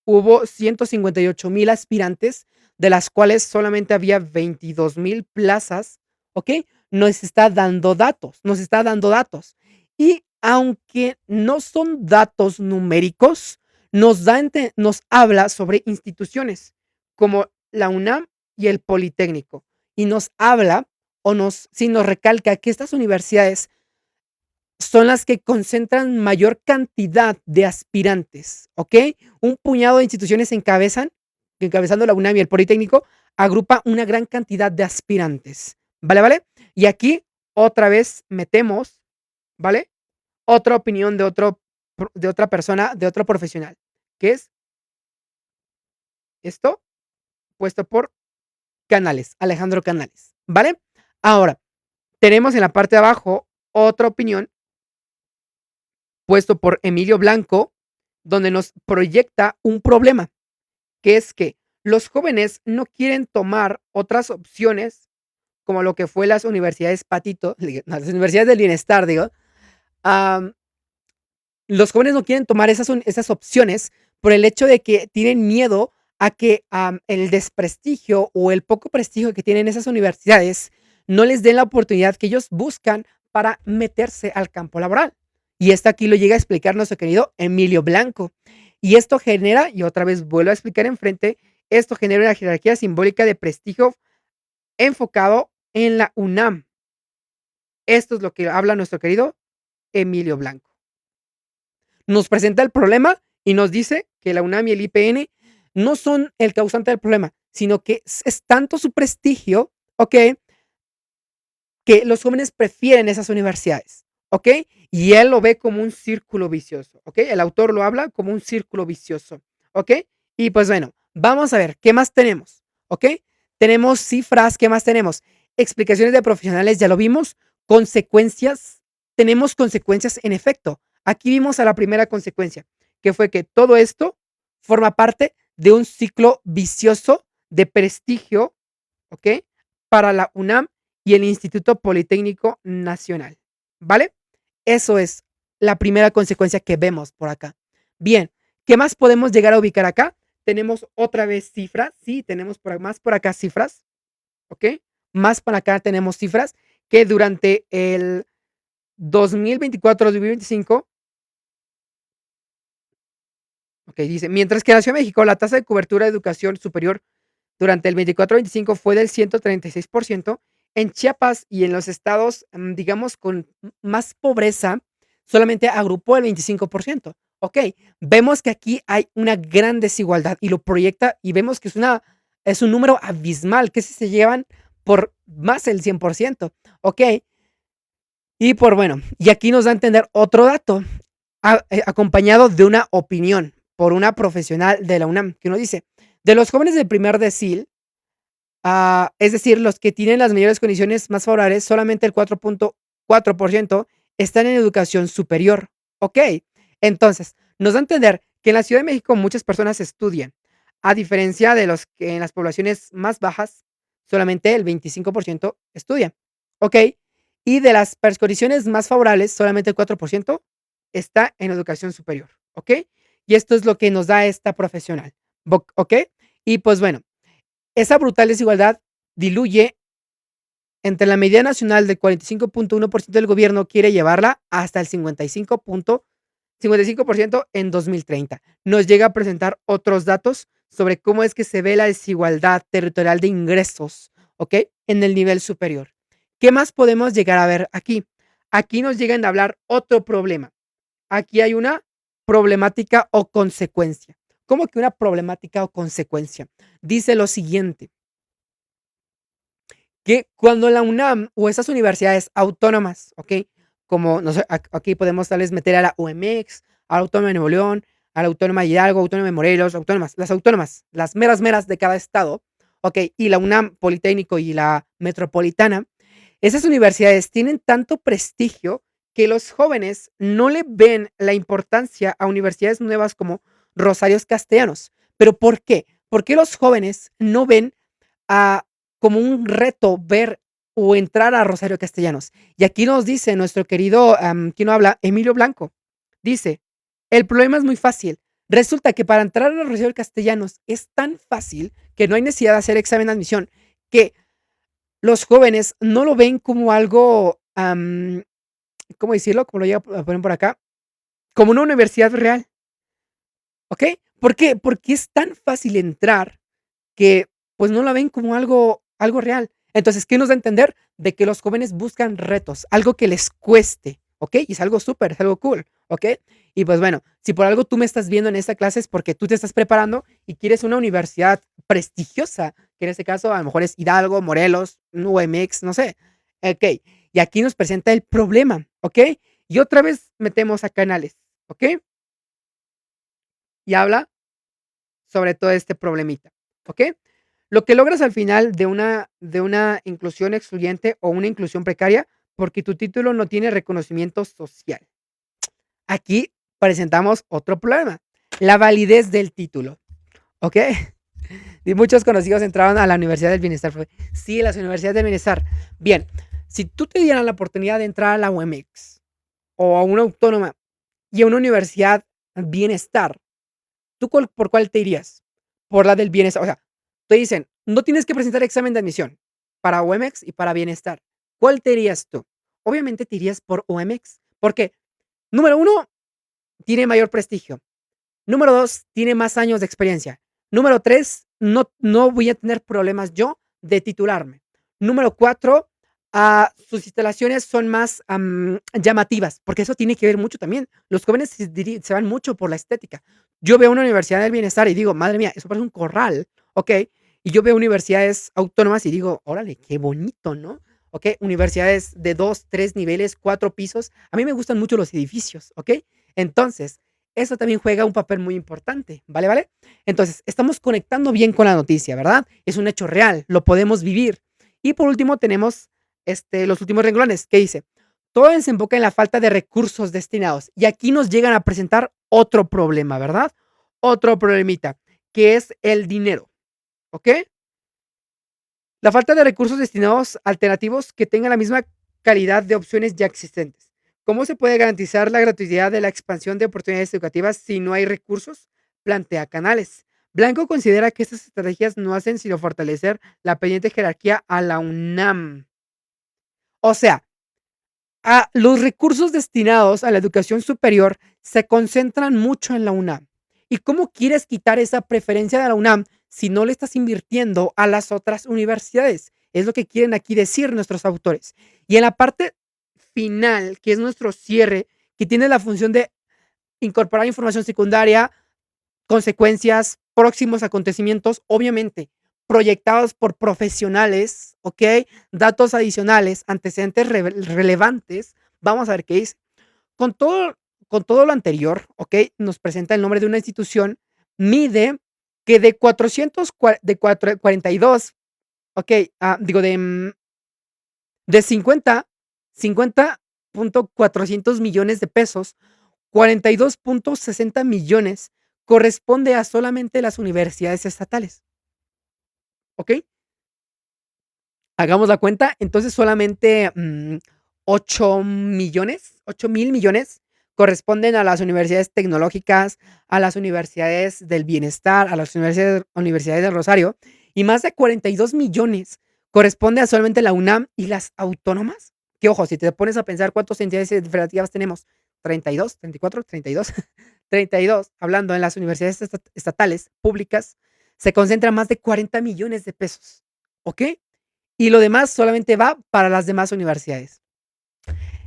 hubo 158,000 aspirantes, de las cuales solamente había 22,000 plazas, ¿ok? Nos está dando datos. Y aunque no son datos numéricos, nos habla sobre instituciones como la UNAM y el Politécnico. Y nos habla sí, nos recalca que estas universidades son las que concentran mayor cantidad de aspirantes, ¿ok? Un puñado de instituciones encabezando la UNAM y el Politécnico, agrupa una gran cantidad de aspirantes, ¿vale? ¿Vale? Y aquí otra vez metemos, ¿vale? Otra opinión de otra persona, de otro profesional, que es esto puesto por Canales, Alejandro Canales, ¿vale? Ahora, tenemos en la parte de abajo otra opinión puesto por Emilio Blanco, donde nos proyecta un problema, que es que los jóvenes no quieren tomar otras opciones, como lo que fue las universidades Patito, no, las universidades del bienestar, digo. am, los jóvenes no quieren tomar esas opciones por el hecho de que tienen miedo a que el desprestigio o el poco prestigio que tienen esas universidades no les den la oportunidad que ellos buscan para meterse al campo laboral. Y esto aquí lo llega a explicar nuestro querido Emilio Blanco. Y esto genera, y otra vez vuelvo a explicar enfrente, esto genera una jerarquía simbólica de prestigio enfocado en la UNAM. Esto es lo que habla nuestro querido Emilio Blanco. Nos presenta el problema y nos dice que la UNAM y el IPN no son el causante del problema, sino que es tanto su prestigio, ¿ok? Que los jóvenes prefieren esas universidades, ¿ok? Y él lo ve como un círculo vicioso, ¿ok? El autor lo habla como un círculo vicioso, ¿ok? Y pues bueno, vamos a ver, ¿qué más tenemos? ¿Ok? Tenemos cifras, ¿qué más tenemos? Explicaciones de profesionales, ya lo vimos. Consecuencias, tenemos consecuencias en efecto. Aquí vimos a la primera consecuencia, que fue que todo esto forma parte de un ciclo vicioso de prestigio, ¿ok? Para la UNAM y el Instituto Politécnico Nacional, ¿vale? Eso es la primera consecuencia que vemos por acá. Bien, ¿qué más podemos llegar a ubicar acá? Tenemos otra vez cifras, sí, tenemos más por acá cifras, ¿ok? Más por acá tenemos cifras que durante el 2024-2025, ok, dice, mientras que en la Ciudad de México la tasa de cobertura de educación superior durante el 24-25 fue del 136%. En Chiapas y en los estados, digamos, con más pobreza, solamente agrupó el 25%. Ok, vemos que aquí hay una gran desigualdad y lo proyecta y vemos que es un número abismal, que se llevan por más del 100%. Ok, y por bueno, y aquí nos da a entender otro dato, acompañado de una opinión por una profesional de la UNAM, que nos dice, de los jóvenes del primer decil, es decir, los que tienen las mayores condiciones más favorables, solamente el 4.4% están en educación superior. Ok, entonces, nos da a entender que en la Ciudad de México muchas personas estudian, a diferencia de los que en las poblaciones más bajas, solamente el 25% estudia. Ok, y de las condiciones más favorables, solamente el 4% está en educación superior. Ok, y esto es lo que nos da esta profesional. Ok, y pues bueno, esa brutal desigualdad diluye entre la media nacional del 45.1% del gobierno quiere llevarla hasta el 55% en 2030. Nos llega a presentar otros datos sobre cómo es que se ve la desigualdad territorial de ingresos, ¿ok? En el nivel superior. ¿Qué más podemos llegar a ver aquí? Aquí nos llegan a hablar otro problema. Aquí hay una problemática o consecuencia. ¿Cómo que una problemática o consecuencia? Dice lo siguiente, que cuando la UNAM o esas universidades autónomas, ¿ok? como, no sé, aquí podemos tal vez meter a la UMX, a la Autónoma de Nuevo León, a la Autónoma de Hidalgo, Autónoma de Morelos, autónomas, las meras meras de cada estado, ok, y la UNAM, Politécnico y la Metropolitana. Esas universidades tienen tanto prestigio que los jóvenes no le ven la importancia a universidades nuevas como Rosarios Castellanos. ¿Pero por qué? ¿Por qué los jóvenes no ven a, como un reto ver o entrar a Rosario Castellanos? Y aquí nos dice nuestro querido, ¿quién no habla? Emilio Blanco. Dice, el problema es muy fácil. Resulta que para entrar a Rosario Castellanos es tan fácil que no hay necesidad de hacer examen de admisión, que los jóvenes no lo ven como algo, ¿cómo decirlo? Como lo llega a poner por acá, como una universidad real, ¿ok? ¿Por qué? Porque es tan fácil entrar que pues no la ven como algo real. Entonces, ¿qué nos da a entender? De que los jóvenes buscan retos, algo que les cueste, ¿ok? Y es algo súper, es algo cool, ¿ok? Y pues bueno, si por algo tú me estás viendo en esta clase es porque tú te estás preparando y quieres una universidad prestigiosa, que en este caso a lo mejor es Hidalgo, Morelos, UMX, no sé. Ok, y aquí nos presenta el problema, ¿ok? Y otra vez metemos a Canales, ¿ok? Y habla sobre todo este problemita, ¿ok? Lo que logras al final de una inclusión excluyente o una inclusión precaria, porque tu título no tiene reconocimiento social. Aquí presentamos otro problema, la validez del título, ¿ok? Y muchos conocidos entraron a la Universidad del Bienestar. Sí, las universidades del bienestar. Bien, si tú te dieran la oportunidad de entrar a la UMX o a una autónoma y a una universidad bienestar, ¿tú por cuál te irías? Por la del bienestar. O sea, te dicen, no tienes que presentar examen de admisión para OMX y para bienestar. ¿Cuál te irías tú? Obviamente te irías por OMX, porque número uno, tiene mayor prestigio. Número dos, tiene más años de experiencia. Número tres, no voy a tener problemas yo de titularme. Número cuatro, sus instalaciones son más llamativas, porque eso tiene que ver mucho también. Los jóvenes se van mucho por la estética. Yo veo una universidad del bienestar y digo, madre mía, eso parece un corral, ¿ok? Y yo veo universidades autónomas y digo, órale, qué bonito, ¿no? ¿Ok? Universidades de 2, 3 niveles, 4 pisos. A mí me gustan mucho los edificios, ¿ok? Entonces, eso también juega un papel muy importante, ¿vale? ¿Vale? Entonces, estamos conectando bien con la noticia, ¿verdad? Es un hecho real, lo podemos vivir. Y por último, tenemos los últimos renglones, que dice, todo desemboca en la falta de recursos destinados. Y aquí nos llegan a presentar otro problema, ¿verdad? Otro problemita, que es el dinero, ¿ok? La falta de recursos destinados alternativos que tengan la misma calidad de opciones ya existentes. ¿Cómo se puede garantizar la gratuidad de la expansión de oportunidades educativas si no hay recursos? Plantea Canales. Blanco considera que estas estrategias no hacen sino fortalecer la pendiente jerarquía a la UNAM. O sea, los recursos destinados a la educación superior se concentran mucho en la UNAM. ¿Y cómo quieres quitar esa preferencia de la UNAM si no le estás invirtiendo a las otras universidades? Es lo que quieren aquí decir nuestros autores. Y en la parte final, que es nuestro cierre, que tiene la función de incorporar información secundaria, consecuencias, próximos acontecimientos, obviamente proyectados por profesionales, ¿ok? Datos adicionales, antecedentes relevantes. Vamos a ver qué dice. Con todo, con todo lo anterior, ¿ok? Nos presenta el nombre de una institución, mide que de 42, ¿ok? Digo, de 50.400 millones de pesos, 42.60 millones corresponde a solamente las universidades estatales, ¿ok? Hagamos la cuenta, entonces solamente 8 millones, 8.000 millones corresponden a las universidades tecnológicas, a las universidades del bienestar, a las universidades del Rosario, y más de 42 millones corresponde a solamente la UNAM y las autónomas. Que ojo, si te pones a pensar cuántas entidades federativas tenemos, 32, 34, 32, 32, hablando en las universidades estatales públicas, se concentran más de 40 millones de pesos, ¿ok? Y lo demás solamente va para las demás universidades.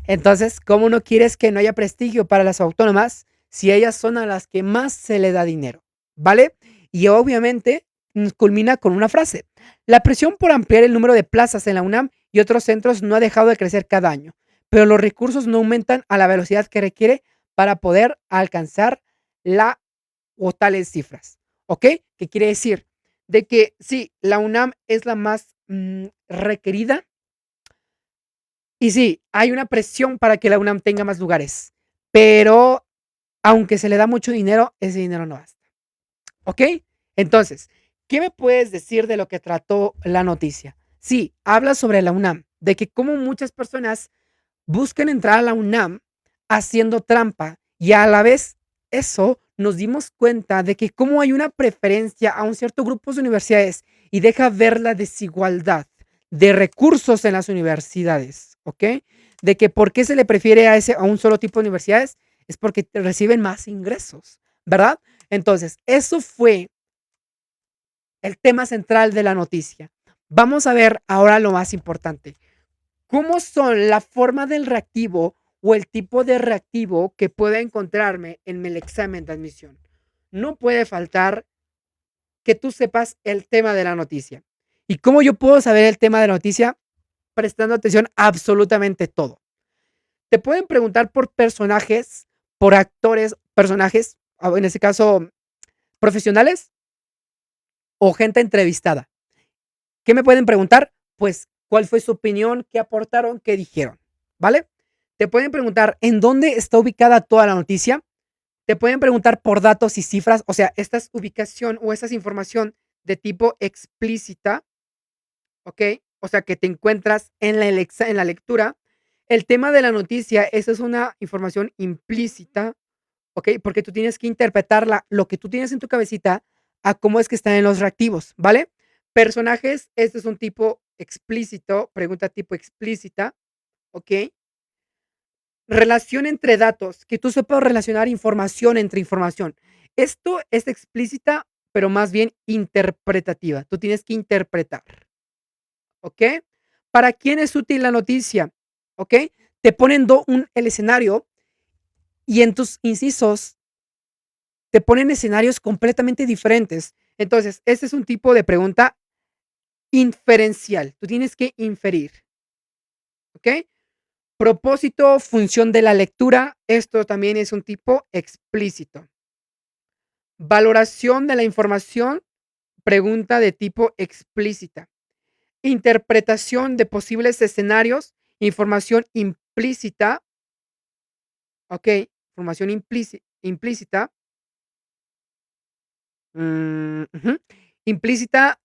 Entonces, ¿cómo no quieres que no haya prestigio para las autónomas si ellas son a las que más se le da dinero? ¿Vale? Y obviamente culmina con una frase. La presión por ampliar el número de plazas en la UNAM y otros centros no ha dejado de crecer cada año, pero los recursos no aumentan a la velocidad que requiere para poder alcanzar la o tales cifras, ¿ok? ¿Qué quiere decir? De que sí, la UNAM es la más requerida y sí, hay una presión para que la UNAM tenga más lugares, pero aunque se le da mucho dinero, ese dinero no basta, ¿ok? Entonces, ¿qué me puedes decir de lo que trató la noticia? Sí, habla sobre la UNAM, de que como muchas personas buscan entrar a la UNAM haciendo trampa y a la vez eso nos dimos cuenta de que como hay una preferencia a un cierto grupo de universidades y deja ver la desigualdad de recursos en las universidades, ¿ok? De que por qué se le prefiere a un solo tipo de universidades es porque reciben más ingresos, ¿verdad? Entonces, eso fue el tema central de la noticia. Vamos a ver ahora lo más importante. ¿Cómo son la forma del reactivo o el tipo de reactivo que pueda encontrarme en el examen de admisión? No puede faltar que tú sepas el tema de la noticia. ¿Y cómo yo puedo saber el tema de la noticia? Prestando atención a absolutamente todo. Te pueden preguntar por personajes, por actores, personajes, en este caso, profesionales o gente entrevistada. ¿Qué me pueden preguntar? Pues, ¿cuál fue su opinión? ¿Qué aportaron? ¿Qué dijeron? ¿Vale? Te pueden preguntar en dónde está ubicada toda la noticia. Te pueden preguntar por datos y cifras. O sea, esta es ubicación o esta es información de tipo explícita. ¿Ok? O sea, que te encuentras en en la lectura. El tema de la noticia, esa es una información implícita. ¿Ok? Porque tú tienes que interpretarla, lo que tú tienes en tu cabecita, a cómo es que están en los reactivos, ¿vale? Personajes, este es un tipo explícito, pregunta tipo explícita, ¿ok? Relación entre datos, que tú sepas relacionar información entre información. Esto es explícita, pero más bien interpretativa. Tú tienes que interpretar, ¿ok? ¿Para quién es útil la noticia? ¿Ok? Te ponen el escenario y en tus incisos te ponen escenarios completamente diferentes. Entonces, este es un tipo de pregunta inferencial. Tú tienes que inferir, ¿ok? Propósito, función de la lectura. Esto también es un tipo explícito. Valoración de la información. Pregunta de tipo explícita. Interpretación de posibles escenarios. Información implícita. Ok. Información implícita. Ujú. Implícita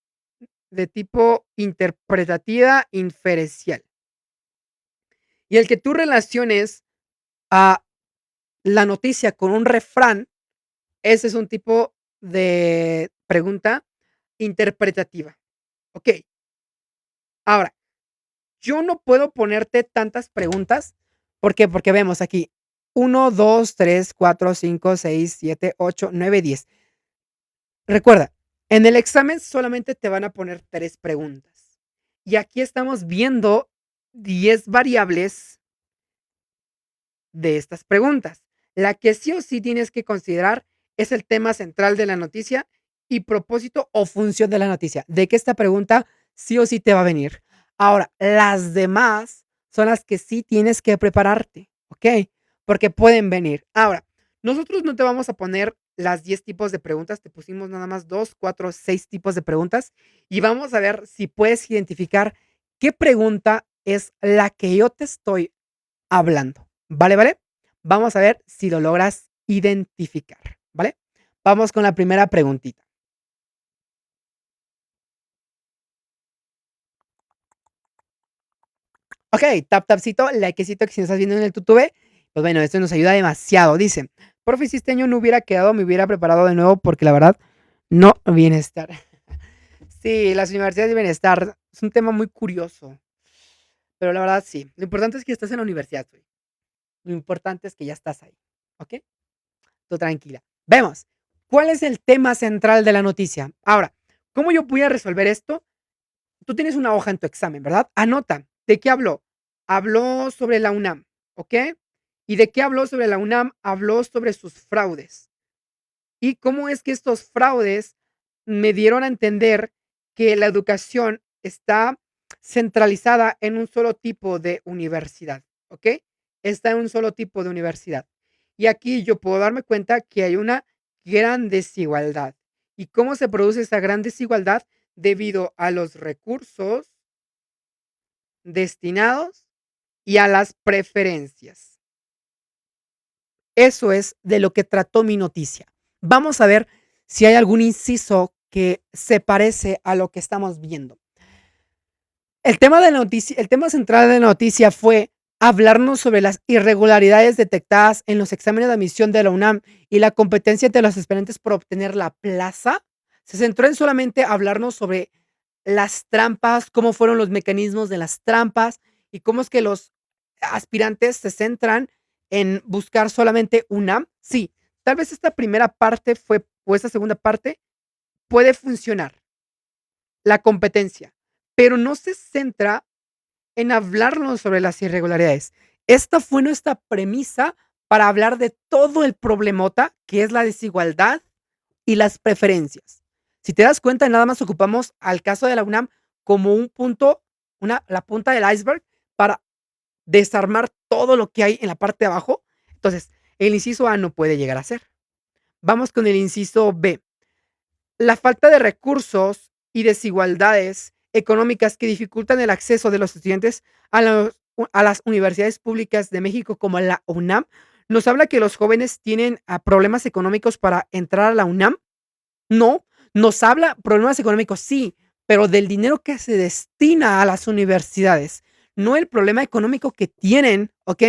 de tipo interpretativa inferencial. Y el que tú relaciones a la noticia con un refrán, ese es un tipo de pregunta interpretativa. Ok, ahora, yo no puedo ponerte tantas preguntas. ¿Por qué? Porque vemos aquí 1, 2, 3, 4, 5, 6, 7, 8, 9, 10. Recuerda, en el examen solamente te van a poner 3 preguntas. Y aquí estamos viendo 10 variables de estas preguntas. La que sí o sí tienes que considerar es el tema central de la noticia y propósito o función de la noticia, de que esta pregunta sí o sí te va a venir. Ahora, las demás son las que sí tienes que prepararte, ¿ok? Porque pueden venir. Ahora, nosotros no te vamos a poner las 10 tipos de preguntas, te pusimos nada más 2, 4, 6 tipos de preguntas y vamos a ver si puedes identificar qué pregunta es la que yo te estoy hablando. ¿Vale? ¿Vale? Vamos a ver si lo logras identificar. ¿Vale? Vamos con la primera preguntita. Ok, tap tapcito, likecito que si nos estás viendo en el YouTube, pues bueno, esto nos ayuda demasiado. Dice, profe, si este año no hubiera quedado, me hubiera preparado de nuevo porque la verdad, no bienestar. Sí, las universidades de bienestar es un tema muy curioso, pero la verdad sí. Lo importante es que estás en la universidad, güey. Lo importante es que ya estás ahí. ¿Ok? Tú tranquila. Vemos. ¿Cuál es el tema central de la noticia? Ahora, ¿cómo yo voy a resolver esto? Tú tienes una hoja en tu examen, ¿verdad? Anota. ¿De qué habló? Habló sobre la UNAM, ¿ok? ¿Y de qué habló sobre la UNAM? Habló sobre sus fraudes. ¿Y cómo es que estos fraudes me dieron a entender que la educación está centralizada en un solo tipo de universidad? ¿ok? Está en un solo tipo de universidad. Y aquí yo puedo darme cuenta que hay una gran desigualdad. ¿Y cómo se produce esa gran desigualdad? Debido a los recursos destinados y a las preferencias. Eso es de lo que trató mi noticia. Vamos a ver si hay algún inciso que se parece a lo que estamos viendo. El tema central de la noticia fue hablarnos sobre las irregularidades detectadas en los exámenes de admisión de la UNAM y la competencia entre los aspirantes por obtener la plaza. Se centró en solamente hablarnos sobre las trampas, cómo fueron los mecanismos de las trampas y cómo es que los aspirantes se centran en buscar solamente UNAM. Sí, tal vez esta primera parte fue, o esta segunda parte puede funcionar, la competencia, pero no se centra en hablarnos sobre las irregularidades. Esta fue nuestra premisa para hablar de todo el problemota que es la desigualdad y las preferencias. Si te das cuenta, nada más ocupamos al caso de la UNAM como un punto, la punta del iceberg para desarmar todo lo que hay en la parte de abajo. Entonces, el inciso A no puede llegar a ser. Vamos con el inciso B. La falta de recursos y desigualdades económicas que dificultan el acceso de los estudiantes a las universidades públicas de México como la UNAM nos habla que los jóvenes tienen problemas económicos para entrar a la UNAM. No, nos habla problemas económicos, sí, pero del dinero que se destina a las universidades, no el problema económico que tienen, ¿ok?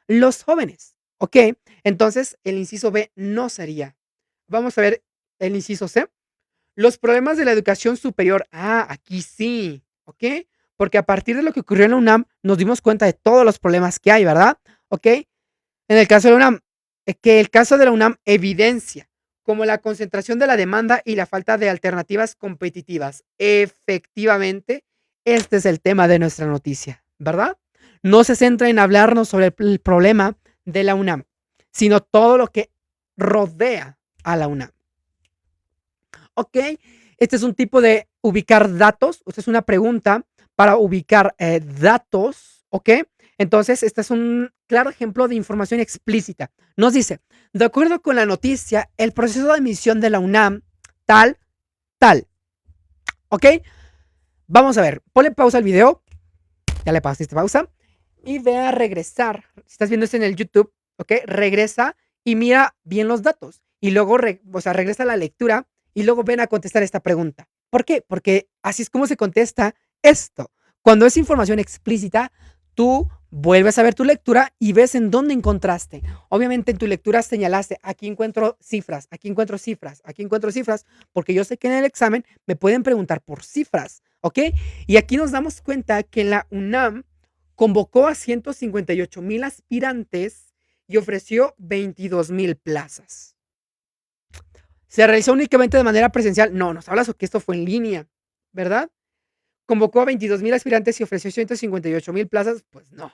Los jóvenes, ¿ok? Entonces, el inciso B no sería. Vamos a ver el inciso C. Los problemas de la educación superior. Ah, aquí sí, ¿ok? Porque a partir de lo que ocurrió en la UNAM, nos dimos cuenta de todos los problemas que hay, ¿verdad? ¿Ok? En el caso de la UNAM, que el caso de la UNAM evidencia como la concentración de la demanda y la falta de alternativas competitivas. Efectivamente, este es el tema de nuestra noticia, ¿verdad? No se centra en hablarnos sobre el problema de la UNAM, sino todo lo que rodea a la UNAM. ¿Ok? Este es un tipo de ubicar datos. Esta es una pregunta para ubicar datos. ¿Ok? Entonces, este es un claro ejemplo de información explícita. Nos dice, de acuerdo con la noticia, el proceso de admisión de la UNAM, tal, tal. ¿Ok? Vamos a ver. Ponle pausa al video. Ya le pasaste pausa. Y ve a regresar. Si estás viendo esto en el YouTube, ¿ok? Regresa y mira bien los datos. Y luego, regresa a la lectura y luego ven a contestar esta pregunta. ¿Por qué? Porque así es como se contesta esto. Cuando es información explícita, tú vuelves a ver tu lectura y ves en dónde encontraste. Obviamente en tu lectura señalaste, aquí encuentro cifras, aquí encuentro cifras, aquí encuentro cifras, porque yo sé que en el examen me pueden preguntar por cifras, ¿ok? Y aquí nos damos cuenta que la UNAM convocó a 158,000 aspirantes y ofreció 22,000 plazas. ¿Se realizó únicamente de manera presencial? No, nos hablas que esto fue en línea, ¿verdad? ¿Convocó a 22,000 aspirantes y ofreció 158,000 plazas? Pues no,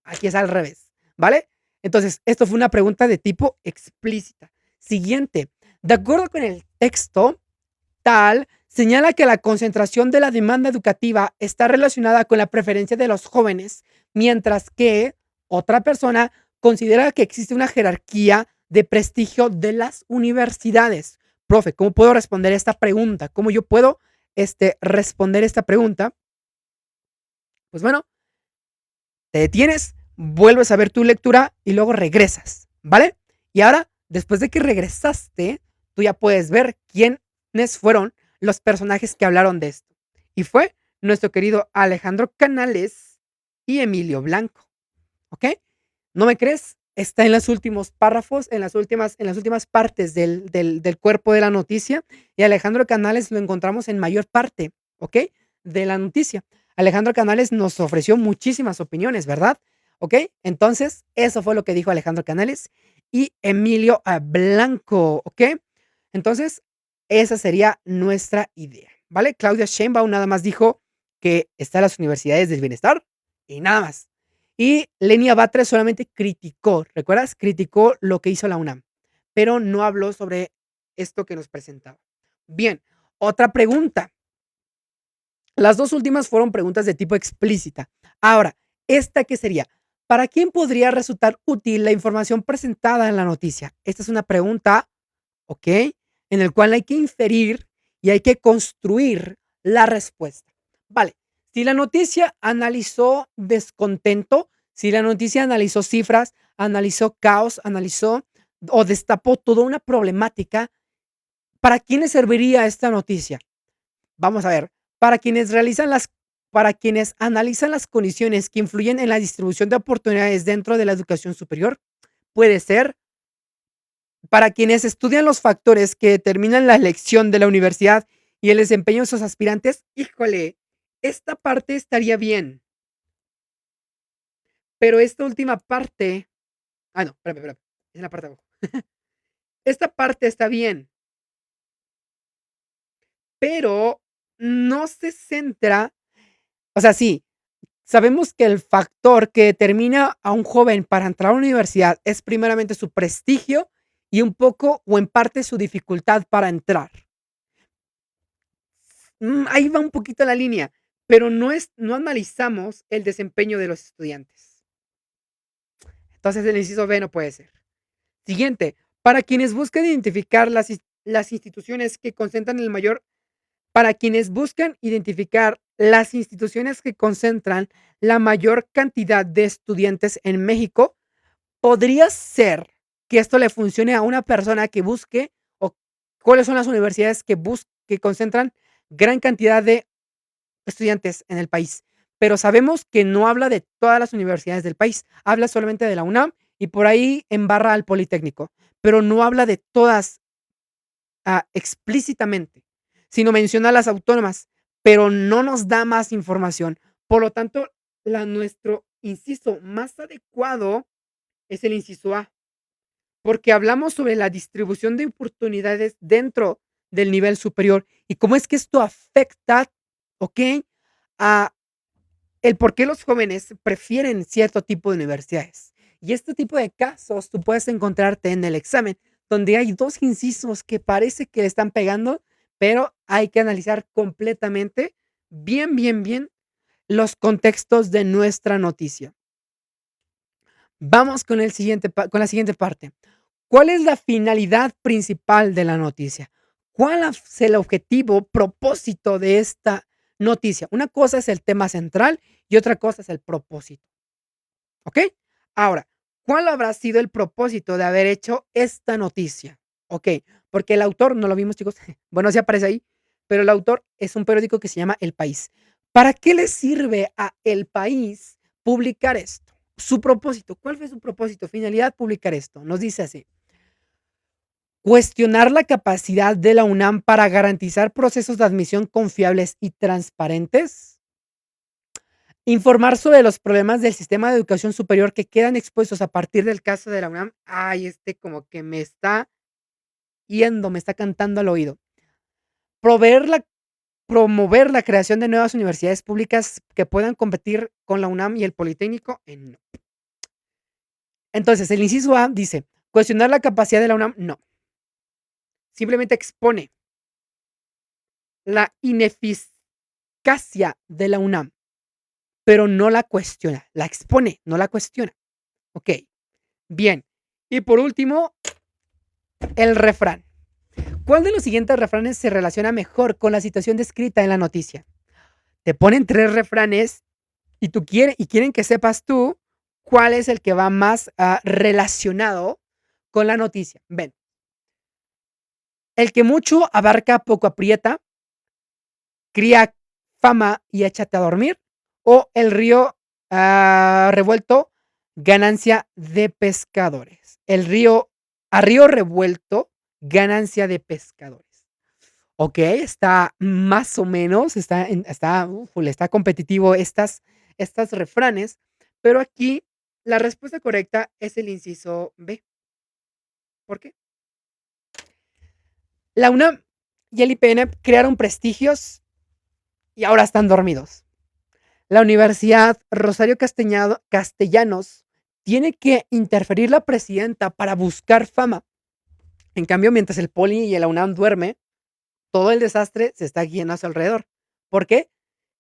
aquí es al revés, ¿vale? Entonces, esto fue una pregunta de tipo explícita. Siguiente, de acuerdo con el texto, tal señala que la concentración de la demanda educativa está relacionada con la preferencia de los jóvenes, mientras que otra persona considera que existe una jerarquía de prestigio de las universidades. Profe, ¿cómo puedo responder esta pregunta? ¿Cómo yo puedo responder esta pregunta? Pues bueno, te detienes, vuelves a ver tu lectura y luego regresas, ¿vale? Y ahora, después de que regresaste, tú ya puedes ver quiénes fueron los personajes que hablaron de esto. Y fue nuestro querido Alejandro Canales y Emilio Blanco. ¿Ok? ¿No me crees? Está en los últimos párrafos, en las últimas partes del cuerpo de la noticia. Y Alejandro Canales lo encontramos en mayor parte, ¿ok? De la noticia. Alejandro Canales nos ofreció muchísimas opiniones, ¿verdad? ¿Ok? Entonces, eso fue lo que dijo Alejandro Canales y Emilio Blanco, ¿ok? Entonces, esa sería nuestra idea, ¿vale? Claudia Sheinbaum nada más dijo que está en las universidades del bienestar y nada más. Y Lenia Batres solamente criticó, ¿recuerdas? Criticó lo que hizo la UNAM, pero no habló sobre esto que nos presentaba. Bien, otra pregunta. Las dos últimas fueron preguntas de tipo explícita. Ahora, ¿esta qué sería? ¿Para quién podría resultar útil la información presentada en la noticia? Esta es una pregunta, ¿ok? En el cual hay que inferir y hay que construir la respuesta. Vale, si la noticia analizó descontento, si la noticia analizó cifras, analizó caos, analizó o destapó toda una problemática, ¿para quién le serviría esta noticia? Vamos a ver, para quienes analizan las condiciones que influyen en la distribución de oportunidades dentro de la educación superior, puede ser para quienes estudian los factores que determinan la elección de la universidad y el desempeño de sus aspirantes. Híjole, esta parte estaría bien, pero esta última parte, no, espérame, es en la parte de abajo. Esta parte está bien, pero no se centra, o sea, sí, sabemos que el factor que determina a un joven para entrar a la universidad es primeramente su prestigio y un poco o en parte su dificultad para entrar. Ahí va un poquito la línea, pero no analizamos el desempeño de los estudiantes. Entonces el inciso B no puede ser. Siguiente, para quienes buscan identificar las instituciones que concentran el mayor para quienes buscan identificar las instituciones que concentran la mayor cantidad de estudiantes en México, podría ser que esto le funcione a una persona que busque o cuáles son las universidades que concentran gran cantidad de estudiantes en el país. Pero sabemos que no habla de todas las universidades del país, habla solamente de la UNAM y por ahí embarra al Politécnico, pero no habla de todas explícitamente, sino menciona a las autónomas, pero no nos da más información. Por lo tanto, nuestro inciso más adecuado es el inciso A, porque hablamos sobre la distribución de oportunidades dentro del nivel superior y cómo es que esto afecta, ¿ok? A el por qué los jóvenes prefieren cierto tipo de universidades. Y este tipo de casos tú puedes encontrarte en el examen, donde hay dos incisos que parece que le están pegando, pero hay que analizar completamente, bien, los contextos de nuestra noticia. Vamos con con la siguiente parte. ¿Cuál es la finalidad principal de la noticia? ¿Cuál es el objetivo, propósito de esta noticia? Una cosa es el tema central y otra cosa es el propósito. ¿Ok? Ahora, ¿cuál habrá sido el propósito de haber hecho esta noticia? Ok, porque el autor, no lo vimos chicos, bueno, sí aparece ahí, pero el autor es un periódico que se llama El País. ¿Para qué le sirve a El País publicar esto? Su propósito, ¿cuál fue su propósito? Finalidad, publicar esto. Nos dice así. Cuestionar la capacidad de la UNAM para garantizar procesos de admisión confiables y transparentes. Informar sobre los problemas del sistema de educación superior que quedan expuestos a partir del caso de la UNAM. Ay, como que me está yendo, me está cantando al oído. Proveer la, Promover la creación de nuevas universidades públicas que puedan competir con la UNAM y el Politécnico. No. Entonces, el inciso A dice, cuestionar la capacidad de la UNAM. No. Simplemente expone la ineficacia de la UNAM, pero no la cuestiona. La expone, no la cuestiona. Ok, bien. Y por último, el refrán. ¿Cuál de los siguientes refranes se relaciona mejor con la situación descrita en la noticia? Te ponen 3 refranes y quieren que sepas tú cuál es el que va más relacionado con la noticia. Ven. El que mucho abarca, poco aprieta. Cría fama y échate a dormir. O el río revuelto, ganancia de pescadores. A río revuelto, ganancia de pescadores. Ok, está más o menos, está competitivo estas refranes, pero aquí la respuesta correcta es el inciso B. ¿Por qué? La UNAM y el IPN crearon prestigios y ahora están dormidos. La Universidad Rosario Castellanos tiene que interferir la presidenta para buscar fama. En cambio, mientras el Poli y la UNAM duerme, todo el desastre se está guiando a su alrededor. ¿Por qué?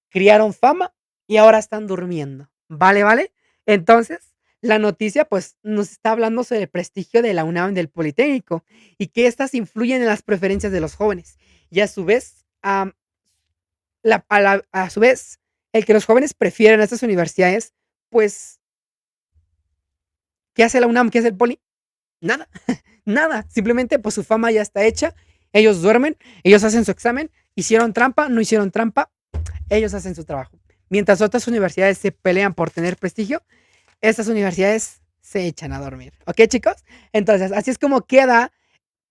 Criaron fama y ahora están durmiendo. ¿Vale? Entonces, La noticia, pues, nos está hablando sobre el prestigio de la UNAM, del Politécnico, y que estas influyen en las preferencias de los jóvenes. Y a su vez, a su vez, el que los jóvenes prefieren estas universidades, pues, ¿qué hace la UNAM? ¿Qué hace el Poli? Nada, nada. Simplemente, pues, su fama ya está hecha. Ellos duermen, ellos hacen su examen, hicieron trampa, no hicieron trampa, ellos hacen su trabajo. Mientras otras universidades se pelean por tener prestigio, estas universidades se echan a dormir. ¿Ok, chicos? Entonces, así es como queda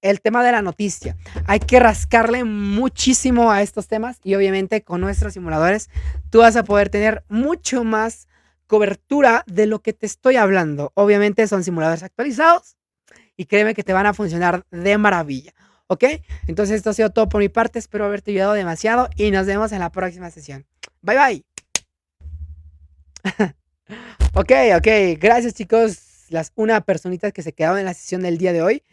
el tema de la noticia. Hay que rascarle muchísimo a estos temas y obviamente con nuestros simuladores tú vas a poder tener mucho más cobertura de lo que te estoy hablando. Obviamente son simuladores actualizados y créeme que te van a funcionar de maravilla. ¿Ok? Entonces esto ha sido todo por mi parte. Espero haberte ayudado demasiado y nos vemos en la próxima sesión. Bye bye. Ok, ok. Gracias, chicos. Las una personitas que se quedaron en la sesión del día de hoy.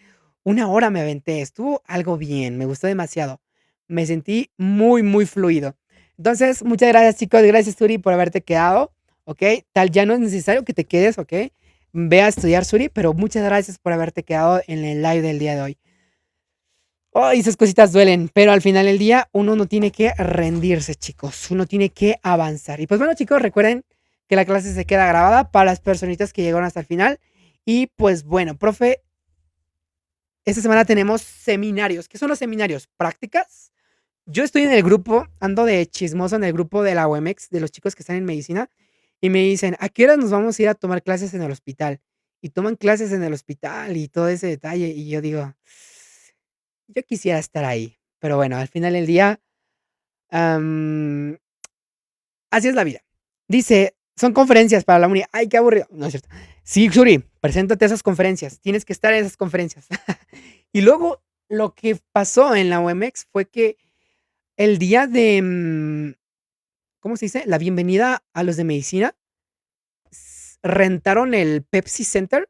1 hora me aventé. Estuvo algo bien. Me gustó demasiado. Me sentí muy, muy fluido. Entonces, muchas gracias, chicos. Gracias, Suri, por haberte quedado. Ok. Tal, ya no es necesario que te quedes, ok. Ve a estudiar, Suri, pero muchas gracias por haberte quedado en el live del día de hoy. Oh, esas cositas duelen, pero al final del día uno no tiene que rendirse, chicos. Uno tiene que avanzar. Y pues bueno, chicos, recuerden que la clase se queda grabada para las personitas que llegaron hasta el final. Y pues bueno, profe, esta semana tenemos seminarios. ¿Qué son los seminarios? ¿Prácticas? Yo estoy en el grupo, ando de chismoso en el grupo de la UEMEX, de los chicos que están en medicina, y me dicen, ¿a qué horas nos vamos a ir a tomar clases en el hospital? Y toman clases en el hospital y todo ese detalle. Y yo digo, yo quisiera estar ahí. Pero bueno, al final del día, am, así es la vida. Dice, son conferencias para la uni. Ay, qué aburrido. No es cierto. Sí, Xuri, preséntate a esas conferencias. Tienes que estar en esas conferencias. Y luego, lo que pasó en la UMX fue que el día de, ¿cómo se dice? La bienvenida a los de medicina, rentaron el Pepsi Center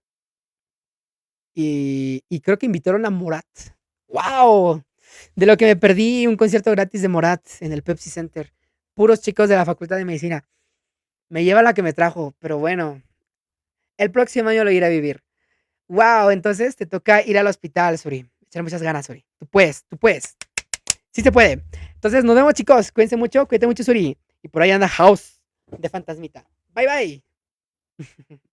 y creo que invitaron a Morat. ¡Wow! De lo que me perdí un concierto gratis de Morat en el Pepsi Center. Puros chicos de la Facultad de Medicina. Me lleva la que me trajo, pero bueno, el próximo año lo iré a vivir. ¡Wow! Entonces te toca ir al hospital, Suri. Echar muchas ganas, Suri. Tú puedes, tú puedes. Sí se puede. Entonces nos vemos, chicos. Cuídense mucho, cuídate mucho, Suri. Y por ahí anda House de Fantasmita. Bye, bye.